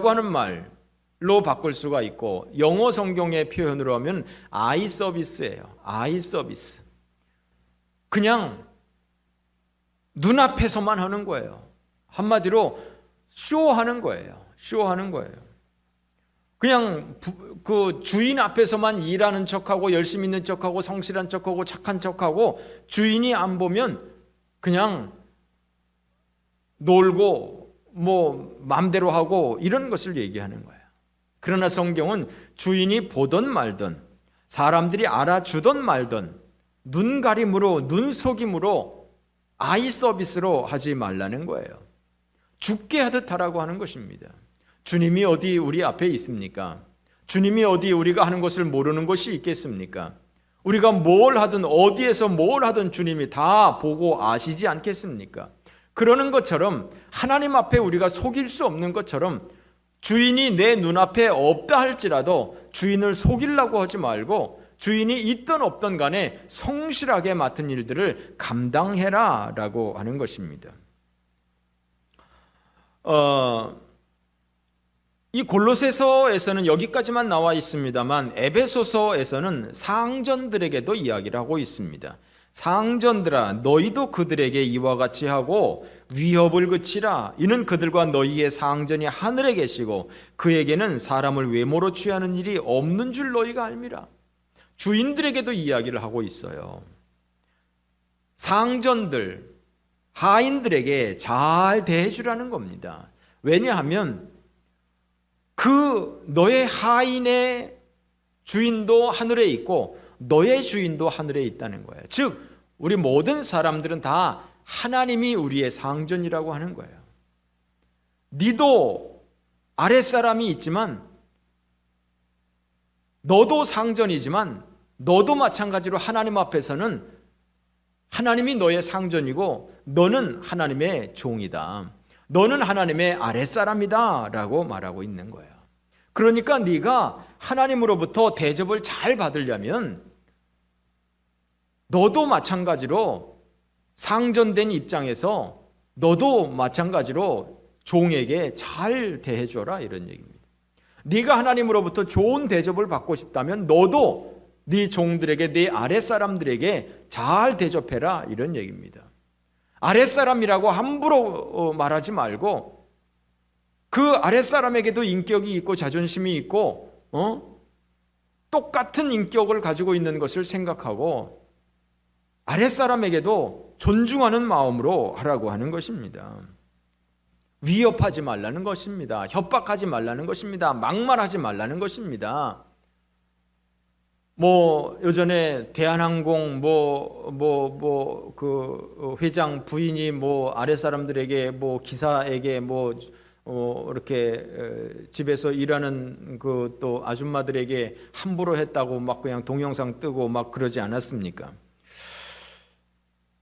하는 말로 바꿀 수가 있고, 영어 성경의 표현으로 하면 아이 서비스예요. 아이 서비스. 그냥 눈앞에서만 하는 거예요. 한마디로 쇼하는 거예요. 쇼하는 거예요. 그냥 그 주인 앞에서만 일하는 척하고 열심히 있는 척하고 성실한 척하고 착한 척하고 주인이 안 보면 그냥 놀고 뭐 마음대로 하고 이런 것을 얘기하는 거예요. 그러나 성경은 주인이 보든 말든 사람들이 알아주든 말든 눈가림으로 눈속임으로 아이 서비스로 하지 말라는 거예요. 죽게 하듯 하라고 하는 것입니다. 주님이 어디 우리 앞에 있습니까? 주님이 어디 우리가 하는 것을 모르는 것이 있겠습니까? 우리가 뭘 하든 어디에서 뭘 하든 주님이 다 보고 아시지 않겠습니까? 그러는 것처럼 하나님 앞에 우리가 속일 수 없는 것처럼 주인이 내 눈앞에 없다 할지라도 주인을 속이려고 하지 말고 주인이 있든 없든 간에 성실하게 맡은 일들을 감당해라 라고 하는 것입니다. 이 골로새서에서는 여기까지만 나와 있습니다만 에베소서에서는 상전들에게도 이야기를 하고 있습니다. 상전들아 너희도 그들에게 이와 같이 하고 위협을 그치라. 이는 그들과 너희의 상전이 하늘에 계시고 그에게는 사람을 외모로 취하는 일이 없는 줄 너희가 알미라. 주인들에게도 이야기를 하고 있어요. 상전들 하인들에게 잘 대해주라는 겁니다. 왜냐하면 그 너의 하인의 주인도 하늘에 있고 너의 주인도 하늘에 있다는 거예요. 즉 우리 모든 사람들은 다 하나님이 우리의 상전이라고 하는 거예요. 니도 아랫사람이 있지만 너도 상전이지만 너도 마찬가지로 하나님 앞에서는 하나님이 너의 상전이고 너는 하나님의 종이다. 너는 하나님의 아랫사람이다 라고 말하고 있는 거예요. 그러니까 네가 하나님으로부터 대접을 잘 받으려면 너도 마찬가지로 상전된 입장에서 너도 마찬가지로 종에게 잘 대해줘라 이런 얘기입니다. 네가 하나님으로부터 좋은 대접을 받고 싶다면 너도 네 종들에게 네 아랫사람들에게 잘 대접해라 이런 얘기입니다. 아랫사람이라고 함부로 말하지 말고 그 아랫사람에게도 인격이 있고 자존심이 있고 똑같은 인격을 가지고 있는 것을 생각하고 아랫사람에게도 존중하는 마음으로 하라고 하는 것입니다. 위협하지 말라는 것입니다. 협박하지 말라는 것입니다. 막말하지 말라는 것입니다. 예전에 대한항공 그 회장 부인이 아랫사람들에게 기사에게 이렇게 집에서 일하는 그 또 아줌마들에게 함부로 했다고 그냥 동영상 뜨고 그러지 않았습니까?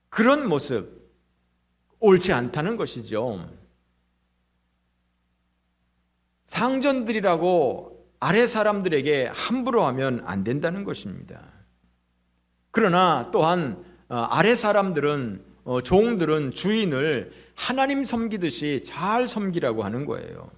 그런 모습 옳지 않다는 것이죠. 상전들이라고 아래 사람들에게 함부로 하면 안 된다는 것입니다. 그러나 또한 아래 사람들은 종들은 주인을 하나님 섬기듯이 잘 섬기라고 하는 거예요.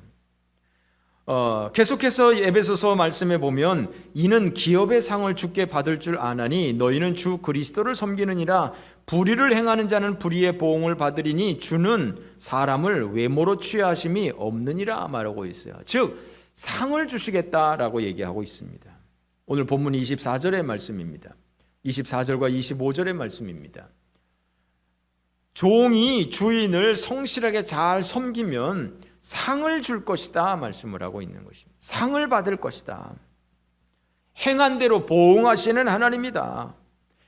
계속해서 에베소서 말씀에 보면 이는 기업의 상을 주께 받을 줄 아나니 너희는 주 그리스도를 섬기느니라. 불의를 행하는 자는 불의의 보응을 받으리니 주는 사람을 외모로 취하심이 없느니라 말하고 있어요. 즉 상을 주시겠다라고 얘기하고 있습니다. 오늘 본문 24절의 말씀입니다. 24절과 25절의 말씀입니다. 종이 주인을 성실하게 잘 섬기면 상을 줄 것이다 말씀을 하고 있는 것입니다. 상을 받을 것이다. 행한 대로 보응하시는 하나님이다.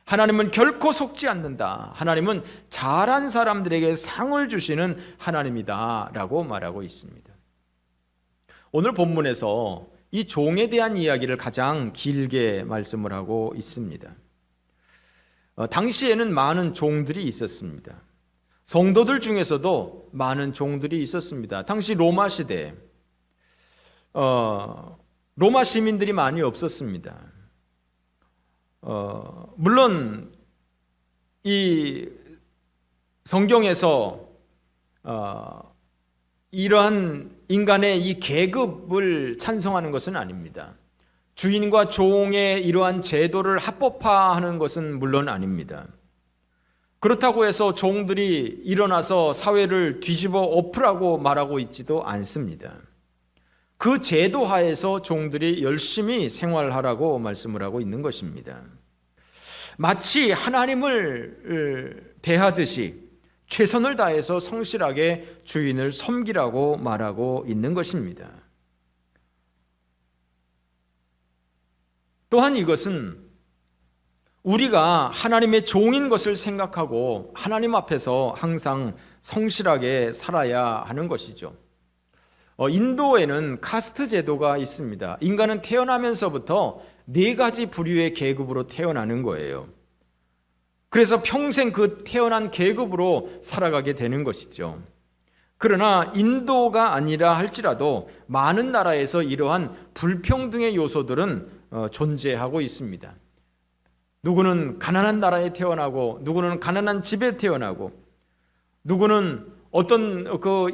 하나님은 결코 속지 않는다. 하나님은 잘한 사람들에게 상을 주시는 하나님이다 라고 말하고 있습니다. 오늘 본문에서 이 종에 대한 이야기를 가장 길게 말씀을 하고 있습니다. 당시에는 많은 종들이 있었습니다. 성도들 중에서도 많은 종들이 있었습니다. 당시 로마 시대 로마 시민들이 많이 없었습니다. 물론 이 성경에서 이러한 인간의 이 계급을 찬성하는 것은 아닙니다. 주인과 종의 이러한 제도를 합법화하는 것은 물론 아닙니다. 그렇다고 해서 종들이 일어나서 사회를 뒤집어 엎으라고 말하고 있지도 않습니다. 그 제도 하에서 종들이 열심히 생활하라고 말씀을 하고 있는 것입니다. 마치 하나님을 대하듯이 최선을 다해서 성실하게 주인을 섬기라고 말하고 있는 것입니다. 또한 이것은 우리가 하나님의 종인 것을 생각하고 하나님 앞에서 항상 성실하게 살아야 하는 것이죠. 인도에는 카스트 제도가 있습니다. 인간은 태어나면서부터 4가지 부류의 계급으로 태어나는 거예요. 그래서 평생 그 태어난 계급으로 살아가게 되는 것이죠. 그러나 인도가 아니라 할지라도 많은 나라에서 이러한 불평등의 요소들은 존재하고 있습니다. 누구는 가난한 나라에 태어나고 누구는 가난한 집에 태어나고 누구는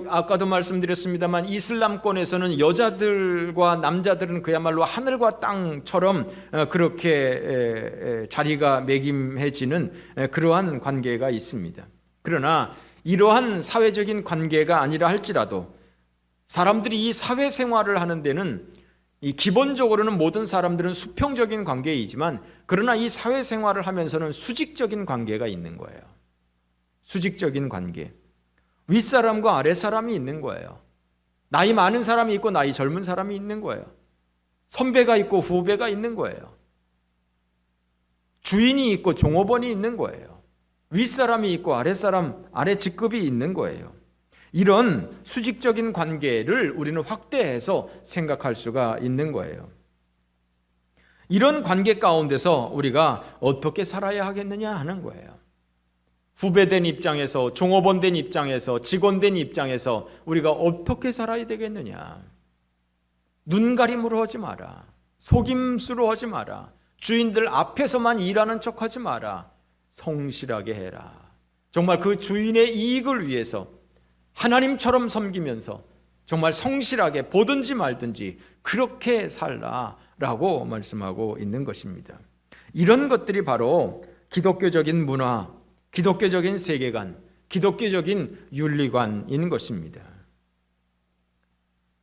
아까도 말씀드렸습니다만 이슬람권에서는 여자들과 남자들은 그야말로 하늘과 땅처럼 그렇게 자리가 매김해지는 그러한 관계가 있습니다. 그러나 이러한 사회적인 관계가 아니라 할지라도 사람들이 이 사회생활을 하는 데는 기본적으로는 모든 사람들은 수평적인 관계이지만 그러나 이 사회생활을 하면서는 수직적인 관계가 있는 거예요. 수직적인 관계. 윗사람과 아랫사람이 있는 거예요. 나이 많은 사람이 있고 나이 젊은 사람이 있는 거예요. 선배가 있고 후배가 있는 거예요. 주인이 있고 종업원이 있는 거예요. 윗사람이 있고 아랫사람, 아래 직급이 있는 거예요. 이런 수직적인 관계를 우리는 확대해서 생각할 수가 있는 거예요. 이런 관계 가운데서 우리가 어떻게 살아야 하겠느냐 하는 거예요. 후배된 입장에서, 종업원된 입장에서, 직원된 입장에서 우리가 어떻게 살아야 되겠느냐. 눈가림으로 하지 마라. 속임수로 하지 마라. 주인들 앞에서만 일하는 척하지 마라. 성실하게 해라. 정말 그 주인의 이익을 위해서 하나님처럼 섬기면서 정말 성실하게 보든지 말든지 그렇게 살라라고 말씀하고 있는 것입니다. 이런 것들이 바로 기독교적인 문화, 기독교적인 세계관, 기독교적인 윤리관인 것입니다.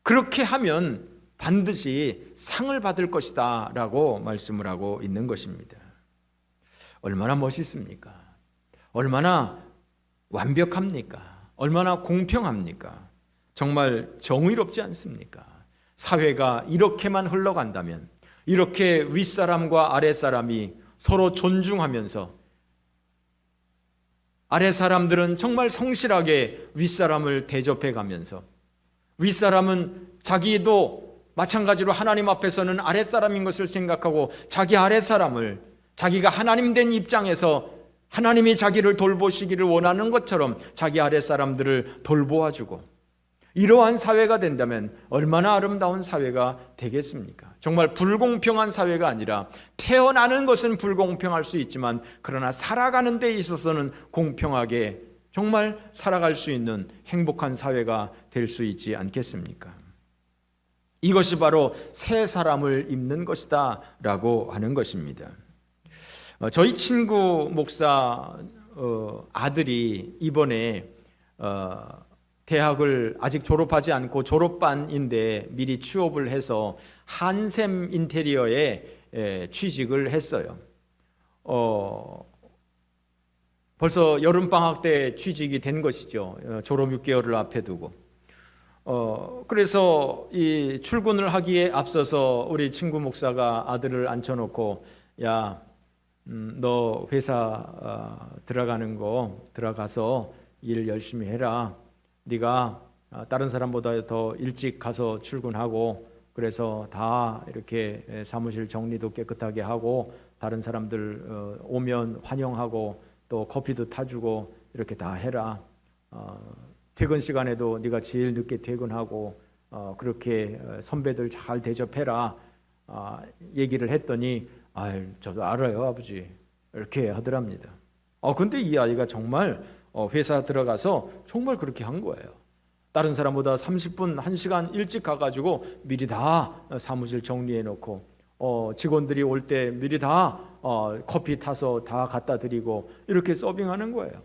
그렇게 하면 반드시 상을 받을 것이다 라고 말씀을 하고 있는 것입니다. 얼마나 멋있습니까? 얼마나 완벽합니까? 얼마나 공평합니까? 정말 정의롭지 않습니까? 사회가 이렇게만 흘러간다면, 이렇게 윗사람과 아랫사람이 서로 존중하면서 아랫사람들은 정말 성실하게 윗사람을 대접해 가면서, 윗사람은 자기도 마찬가지로 하나님 앞에서는 아랫사람인 것을 생각하고 자기 아랫사람을 자기가 하나님 된 입장에서 하나님이 자기를 돌보시기를 원하는 것처럼 자기 아랫사람들을 돌보아주고, 이러한 사회가 된다면 얼마나 아름다운 사회가 되겠습니까? 정말 불공평한 사회가 아니라, 태어나는 것은 불공평할 수 있지만 그러나 살아가는 데 있어서는 공평하게 정말 살아갈 수 있는 행복한 사회가 될 수 있지 않겠습니까? 이것이 바로 새 사람을 입는 것이다 라고 하는 것입니다. 저희 친구 목사 아들이 이번에 대학을 아직 졸업하지 않고 졸업반인데 미리 취업을 해서 한샘 인테리어에 취직을 했어요. 벌써 여름방학 때 취직이 된 것이죠. 졸업 6개월을 앞에 두고. 그래서 이 출근을 하기에 앞서서 우리 친구 목사가 아들을 앉혀놓고, 야, 너 회사 들어가는 거 들어가서 일 열심히 해라. 네가 다른 사람보다 더 일찍 가서 출근하고, 그래서 다 이렇게 사무실 정리도 깨끗하게 하고, 다른 사람들 오면 환영하고 또 커피도 타주고 이렇게 다 해라. 퇴근 시간에도 네가 제일 늦게 퇴근하고 그렇게 선배들 잘 대접해라. 얘기를 했더니, 저도 알아요 아버지, 이렇게 하더랍니다. 근데 이 아이가 정말 회사 들어가서 정말 그렇게 한 거예요. 다른 사람보다 30분, 1시간 일찍 가가지고 미리 다 사무실 정리해 놓고, 직원들이 올 때 미리 다 커피 타서 다 갖다 드리고 이렇게 서빙하는 거예요.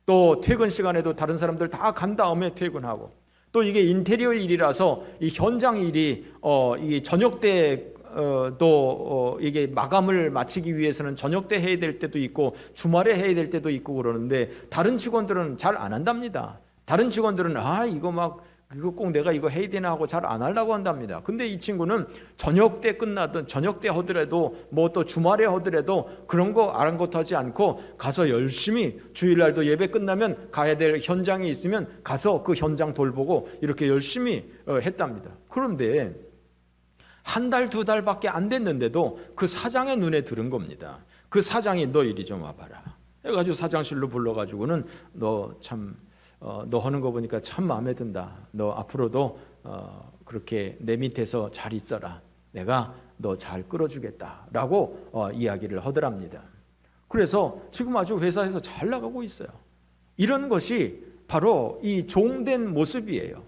또 퇴근 시간에도 다른 사람들 다 간 다음에 퇴근하고, 또 이게 인테리어 일이라서 이 현장 일이 이 저녁 때 또 이게 마감을 마치기 위해서는 저녁 때 해야 될 때도 있고 주말에 해야 될 때도 있고 그러는데, 다른 직원들은 잘 안 한답니다. 다른 직원들은 이거 꼭 내가 이거 해야 되나 하고 잘 안 하려고 한답니다. 근데 이 친구는 저녁 때 끝나든 저녁 때 하더라도 뭐 또 주말에 하더라도 그런 거 아랑곳하지 않고 가서 열심히, 주일날도 예배 끝나면 가야 될 현장이 있으면 가서 그 현장 돌보고 이렇게 열심히 했답니다. 그런데 한 달, 두 달밖에 안 됐는데도 그 사장의 눈에 들은 겁니다. 그 사장이 너 이리 좀 와봐라 해가지고 사장실로 불러가지고는 너 하는 거 보니까 참 마음에 든다. 너 앞으로도 그렇게 내 밑에서 잘 있어라. 내가 너 잘 끌어주겠다라고 이야기를 하더랍니다. 그래서 지금 아주 회사에서 잘 나가고 있어요. 이런 것이 바로 이 종된 모습이에요.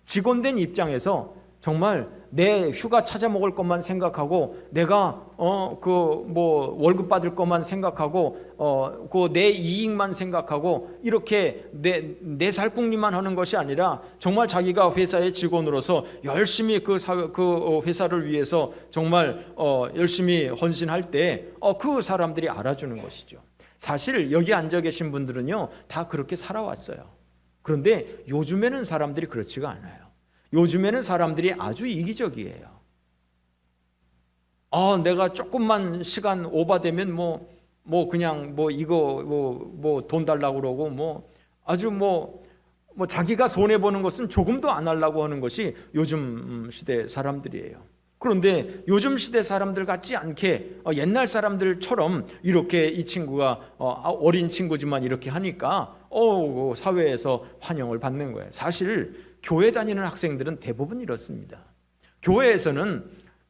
직원된 입장에서 정말 내 휴가 찾아 먹을 것만 생각하고, 내가 월급 받을 것만 생각하고 내 이익만 생각하고 이렇게 내 살궁리만 하는 것이 아니라, 정말 자기가 회사의 직원으로서 열심히 그 회사를 위해서 정말 열심히 헌신할 때 그 사람들이 알아주는 것이죠. 사실 여기 앉아 계신 분들은요 다 그렇게 살아왔어요. 그런데 요즘에는 사람들이 그렇지가 않아요. 요즘에는 사람들이 아주 이기적이에요. 내가 조금만 시간 오바되면 그냥 이거 돈 달라고 그러고 아주 자기가 손해 보는 것은 조금도 안 하려고 하는 것이 요즘 시대 사람들이에요. 그런데 요즘 시대 사람들 같지 않게 옛날 사람들처럼 이렇게 이 친구가 어린 친구지만 이렇게 하니까 사회에서 환영을 받는 거예요. 사실 교회 다니는 학생들은 대부분 이렇습니다. 교회에서는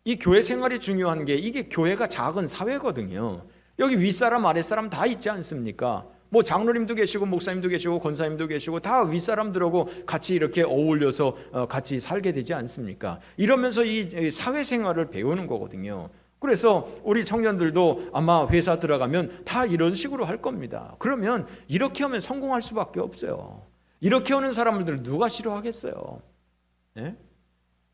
이 교회 생활이 중요한 게, 이게 교회가 작은 사회거든요. 여기 윗사람 아랫사람 다 있지 않습니까? 장로님도 계시고 목사님도 계시고 권사님도 계시고 다 윗사람들하고 같이 이렇게 어울려서 같이 살게 되지 않습니까? 이러면서 이 사회생활을 배우는 거거든요. 그래서 우리 청년들도 아마 회사 들어가면 다 이런 식으로 할 겁니다. 그러면 이렇게 하면 성공할 수밖에 없어요. 이렇게 하는 사람들 누가 싫어하겠어요? 네?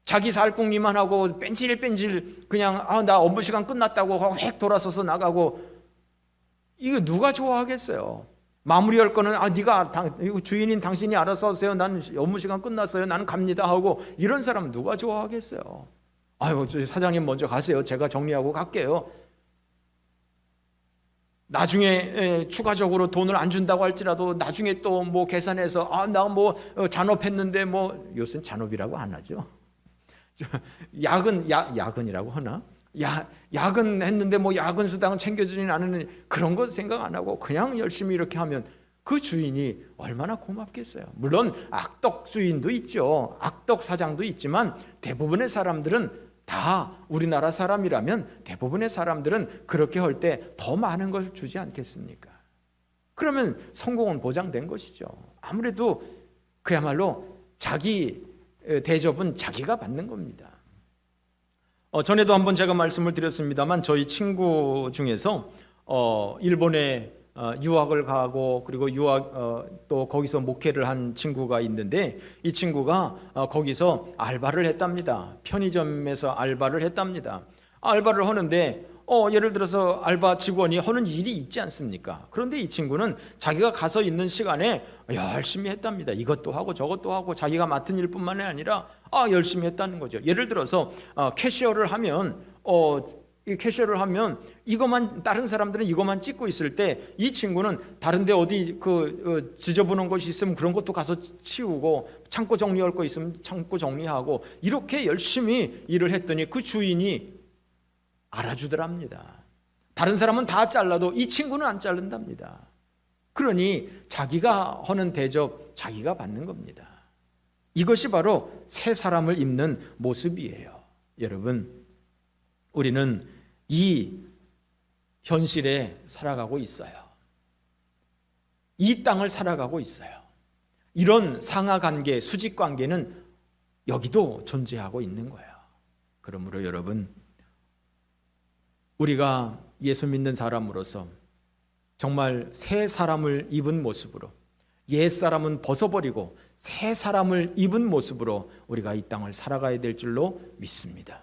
자기 살궁리만 하고 뺀질뺀질 그냥 나 업무 시간 끝났다고 하고 획 돌아서서 나가고, 이거 누가 좋아하겠어요? 마무리할 거는 네가 주인인 당신이 알아서 하세요. 난 업무 시간 끝났어요. 나는 갑니다 하고 이런 사람은 누가 좋아하겠어요? 아유, 사장님 먼저 가세요. 제가 정리하고 갈게요. 나중에 추가적으로 돈을 안 준다고 할지라도 나중에 또 뭐 계산해서 나 뭐 잔업했는데 뭐 요새는 잔업이라고 안 하죠. 야근이라고 하나? 야근했는데 뭐 야근 수당을 챙겨주지는 않는 그런 거 생각 안 하고 그냥 열심히 이렇게 하면 그 주인이 얼마나 고맙겠어요. 물론 악덕 주인도 있죠. 악덕 사장도 있지만 대부분의 사람들은 다 우리나라 사람이라면 대부분의 사람들은 그렇게 할 때 더 많은 것을 주지 않겠습니까? 그러면 성공은 보장된 것이죠. 아무래도 그야말로 자기 대접은 자기가 받는 겁니다. 전에도 한번 제가 말씀을 드렸습니다만 저희 친구 중에서 일본에 유학을 가고 그리고 또 거기서 목회를 한 친구가 있는데 이 친구가 거기서 알바를 했답니다. 편의점에서 알바를 했답니다. 알바를 하는데 예를 들어서 알바 직원이 하는 일이 있지 않습니까? 그런데 이 친구는 자기가 가서 있는 시간에 열심히 했답니다. 이것도 하고 저것도 하고 자기가 맡은 일뿐만이 아니라 열심히 했다는 거죠. 예를 들어서 캐셔를 하면 캐셔를 하면 이것만 다른 사람들은 이것만 찍고 있을 때 이 친구는 다른데 어디 지저분한 것이 있으면 그런 것도 가서 치우고 창고 정리할 거 있으면 창고 정리하고 이렇게 열심히 일을 했더니 그 주인이 알아주더랍니다. 다른 사람은 다 잘라도 이 친구는 안 자른답니다. 그러니 자기가 하는 대접 자기가 받는 겁니다. 이것이 바로 새 사람을 입는 모습이에요. 여러분, 우리는 이 현실에 살아가고 있어요. 이 땅을 살아가고 있어요. 이런 상하관계, 수직관계는 여기도 존재하고 있는 거예요. 그러므로 여러분, 우리가 예수 믿는 사람으로서 정말 새 사람을 입은 모습으로 옛 사람은 벗어버리고 새 사람을 입은 모습으로 우리가 이 땅을 살아가야 될 줄로 믿습니다.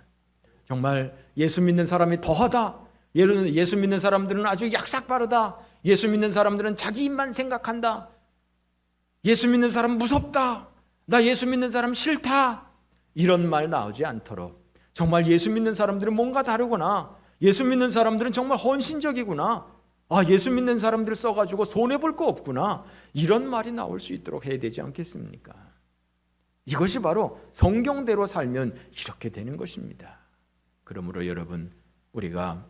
정말 예수 믿는 사람이 더하다. 예수 믿는 사람들은 아주 약삭빠르다. 예수 믿는 사람들은 자기 입만 생각한다. 예수 믿는 사람 무섭다. 나 예수 믿는 사람 싫다. 이런 말 나오지 않도록 정말 예수 믿는 사람들은 뭔가 다르구나. 예수 믿는 사람들은 정말 헌신적이구나. 예수 믿는 사람들 써가지고 손해볼 거 없구나. 이런 말이 나올 수 있도록 해야 되지 않겠습니까? 이것이 바로 성경대로 살면 이렇게 되는 것입니다. 그러므로 여러분, 우리가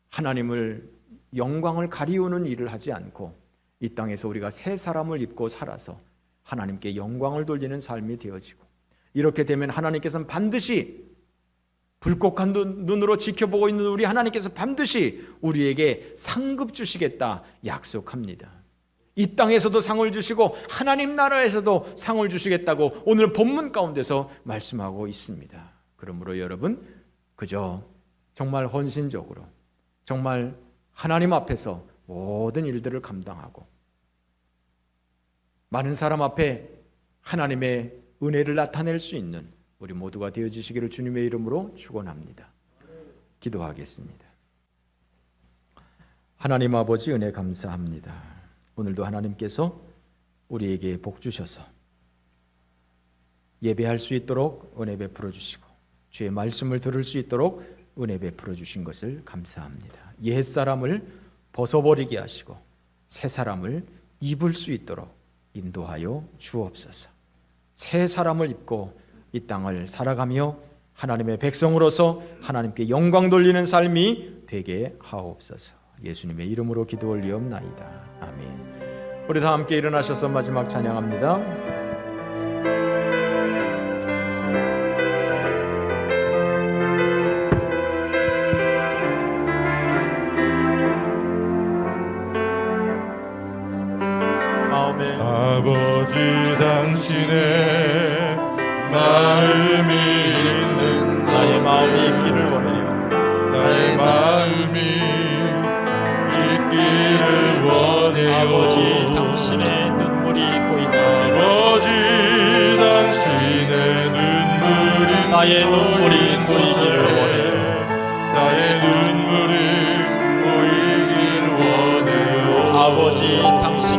하나님을 영광을 가리우는 일을 하지 않고 이 땅에서 우리가 새 사람을 입고 살아서 하나님께 영광을 돌리는 삶이 되어지고 이렇게 되면 하나님께서는 반드시 불꽃한 눈으로 지켜보고 있는 우리 하나님께서 반드시 우리에게 상급 주시겠다 약속합니다. 이 땅에서도 상을 주시고 하나님 나라에서도 상을 주시겠다고 오늘 본문 가운데서 말씀하고 있습니다. 그러므로 여러분, 그저 정말 헌신적으로 정말 하나님 앞에서 모든 일들을 감당하고 많은 사람 앞에 하나님의 은혜를 나타낼 수 있는 우리 모두가 되어주시기를 주님의 이름으로 축원합니다. 기도하겠습니다. 하나님 아버지, 은혜 감사합니다. 오늘도 하나님께서 우리에게 복 주셔서 예배할 수 있도록 은혜 베풀어 주시고 주의 말씀을 들을 수 있도록 은혜 베풀어 주신 것을 감사합니다. 옛 사람을 벗어버리게 하시고 새 사람을 입을 수 있도록 인도하여 주옵소서. 새 사람을 입고 이 땅을 살아가며 하나님의 백성으로서 하나님께 영광 돌리는 삶이 되게 하옵소서. 예수님의 이름으로 기도 올리옵나이다. 아멘. 우리 다 함께 일어나셔서 마지막 찬양합니다. 아버지, 당신의 마음이 있는 나의 마음이 있기를 원해요. 나의 마음이 있기를 원해요. 아버지, 당신의 눈물이 고이다. 아버지, 당신의 눈물이 나의 눈물이 고이기를 원해요. 나의 눈물이 고이기를 원해요. 아버지, 당신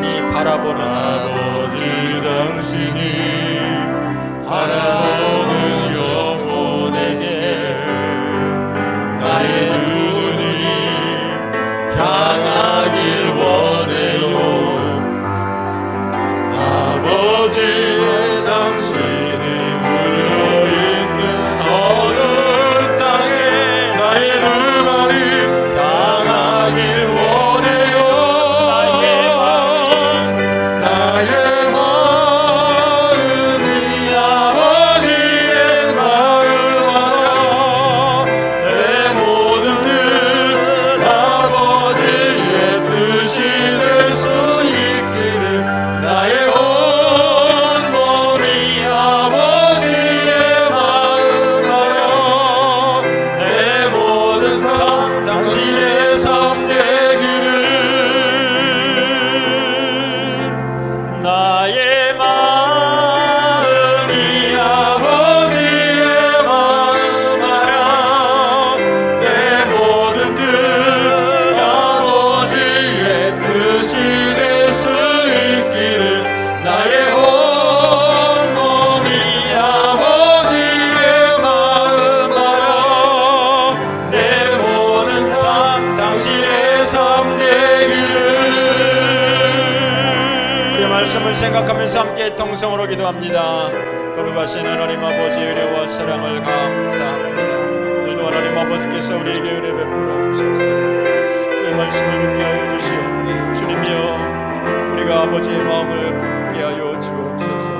통성으로 기도합니다. 거룩하신 하나님 아버지 은혜와 사랑을 감사합니다. 오늘도 하나님 아버지께서 우리에게 은혜 베풀어 주셔서 주의 말씀을 듣게 하여 주시옵니 주님이여 우리가 아버지의 마음을 품게 하여 주옵소서.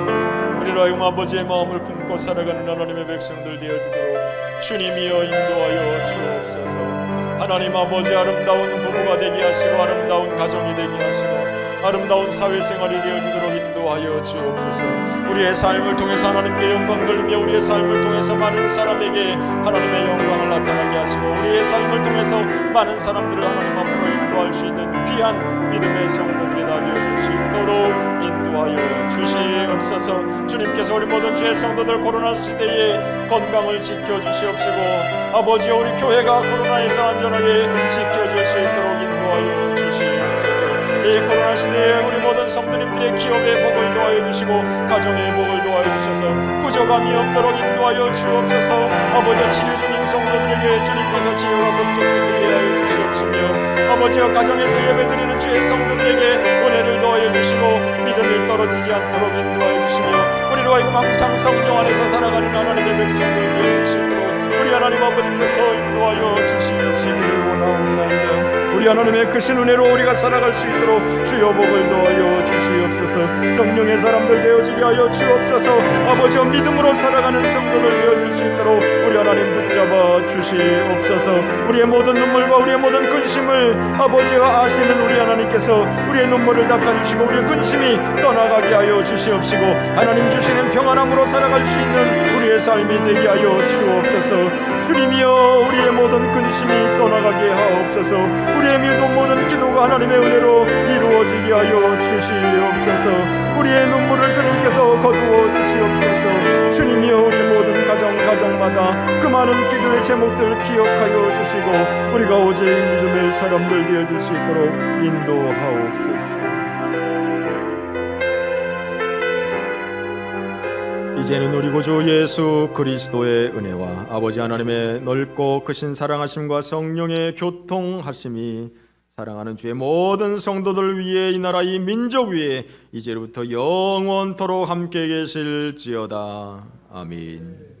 우리로 하여금 아버지의 마음을 품고 살아가는 하나님의 백성들 되어주도록 주님이여 인도하여 주옵소서. 하나님 아버지 아름다운 부부가 되게 하시고 아름다운 가정이 되게 하시고 아름다운 사회생활이 되어주도록 인도하여 주옵소서. 우리의 삶을 통해서 하나님께 영광 돌리며 우리의 삶을 통해서 많은 사람에게 하나님의 영광을 나타나게 하시고 우리의 삶을 통해서 많은 사람들을 하나님 앞으로 인도할 수 있는 귀한 믿음의 성도들이 다 되어줄 수 있도록 인도하여 주시옵소서. 주님께서 우리 모든 주의 성도들 코로나 시대에 건강을 지켜주시옵시고 아버지 우리 교회가 코로나에서 안전하게 지켜질 수 있도록 인도하여 주시옵소서. 이 코로나 시대에 우리 모든 성도님들의 기업의 복을 도와여 주시고 가정의 복을 도와여 주셔서 부족함이 없도록 인도하여 주옵소서. 아버지 치료 중인 성도들에게 주님께서 치료가 급속하게 하여 주시옵시며 아버지와 가정에서 예배드리는 주의 성도들에게 은혜를 도와여 주시고 믿음이 떨어지지 않도록 인도하여 주시며 우리로 하여금 항상 성령 안에서 살아가는 하나님의 백성들 되어 주시도록 우리 하나님 아버지께서 인도하여 주시옵시기를 원하옵나이다. 우리 하나님의 크신 은혜로 우리가 살아갈 수 있도록 주여 복을 도와여 주시옵소서. 성령의 사람들 되어지게 하여 주옵소서. 아버지와 믿음으로 살아가는 성도들 되어질 수 있도록 우리 하나님 붙잡아 주시옵소서. 우리의 모든 눈물과 우리의 모든 근심을 아버지와 아시는 우리 하나님께서 우리의 눈물을 닦아주시고 우리의 근심이 떠나가게 하여 주시옵시고 하나님 주시는 평안함으로 살아갈 수 있는 우리의 삶이 되게 하여 주옵소서. 주님이여 우리의 모든 근심이 떠나가게 하옵소서. 우리의 모든 기도가 하나님의 은혜로 이루어지게 하여 주시옵소서. 우리의 눈물을 주님께서 거두어 주시옵소서. 주님이여 우리 모든 가정마다 그 많은 기도의 제목들 기억하여 주시고 우리가 오직 믿음의 사람들 되어질 수 있도록 인도하옵소서. 이제는 우리 구주 예수 그리스도의 은혜와 아버지 하나님의 넓고 크신 사랑하심과 성령의 교통하심이 사랑하는 주의 모든 성도들 위에 이 나라 이 민족 위에 이제부터 영원토록 함께 계실지어다. 아멘.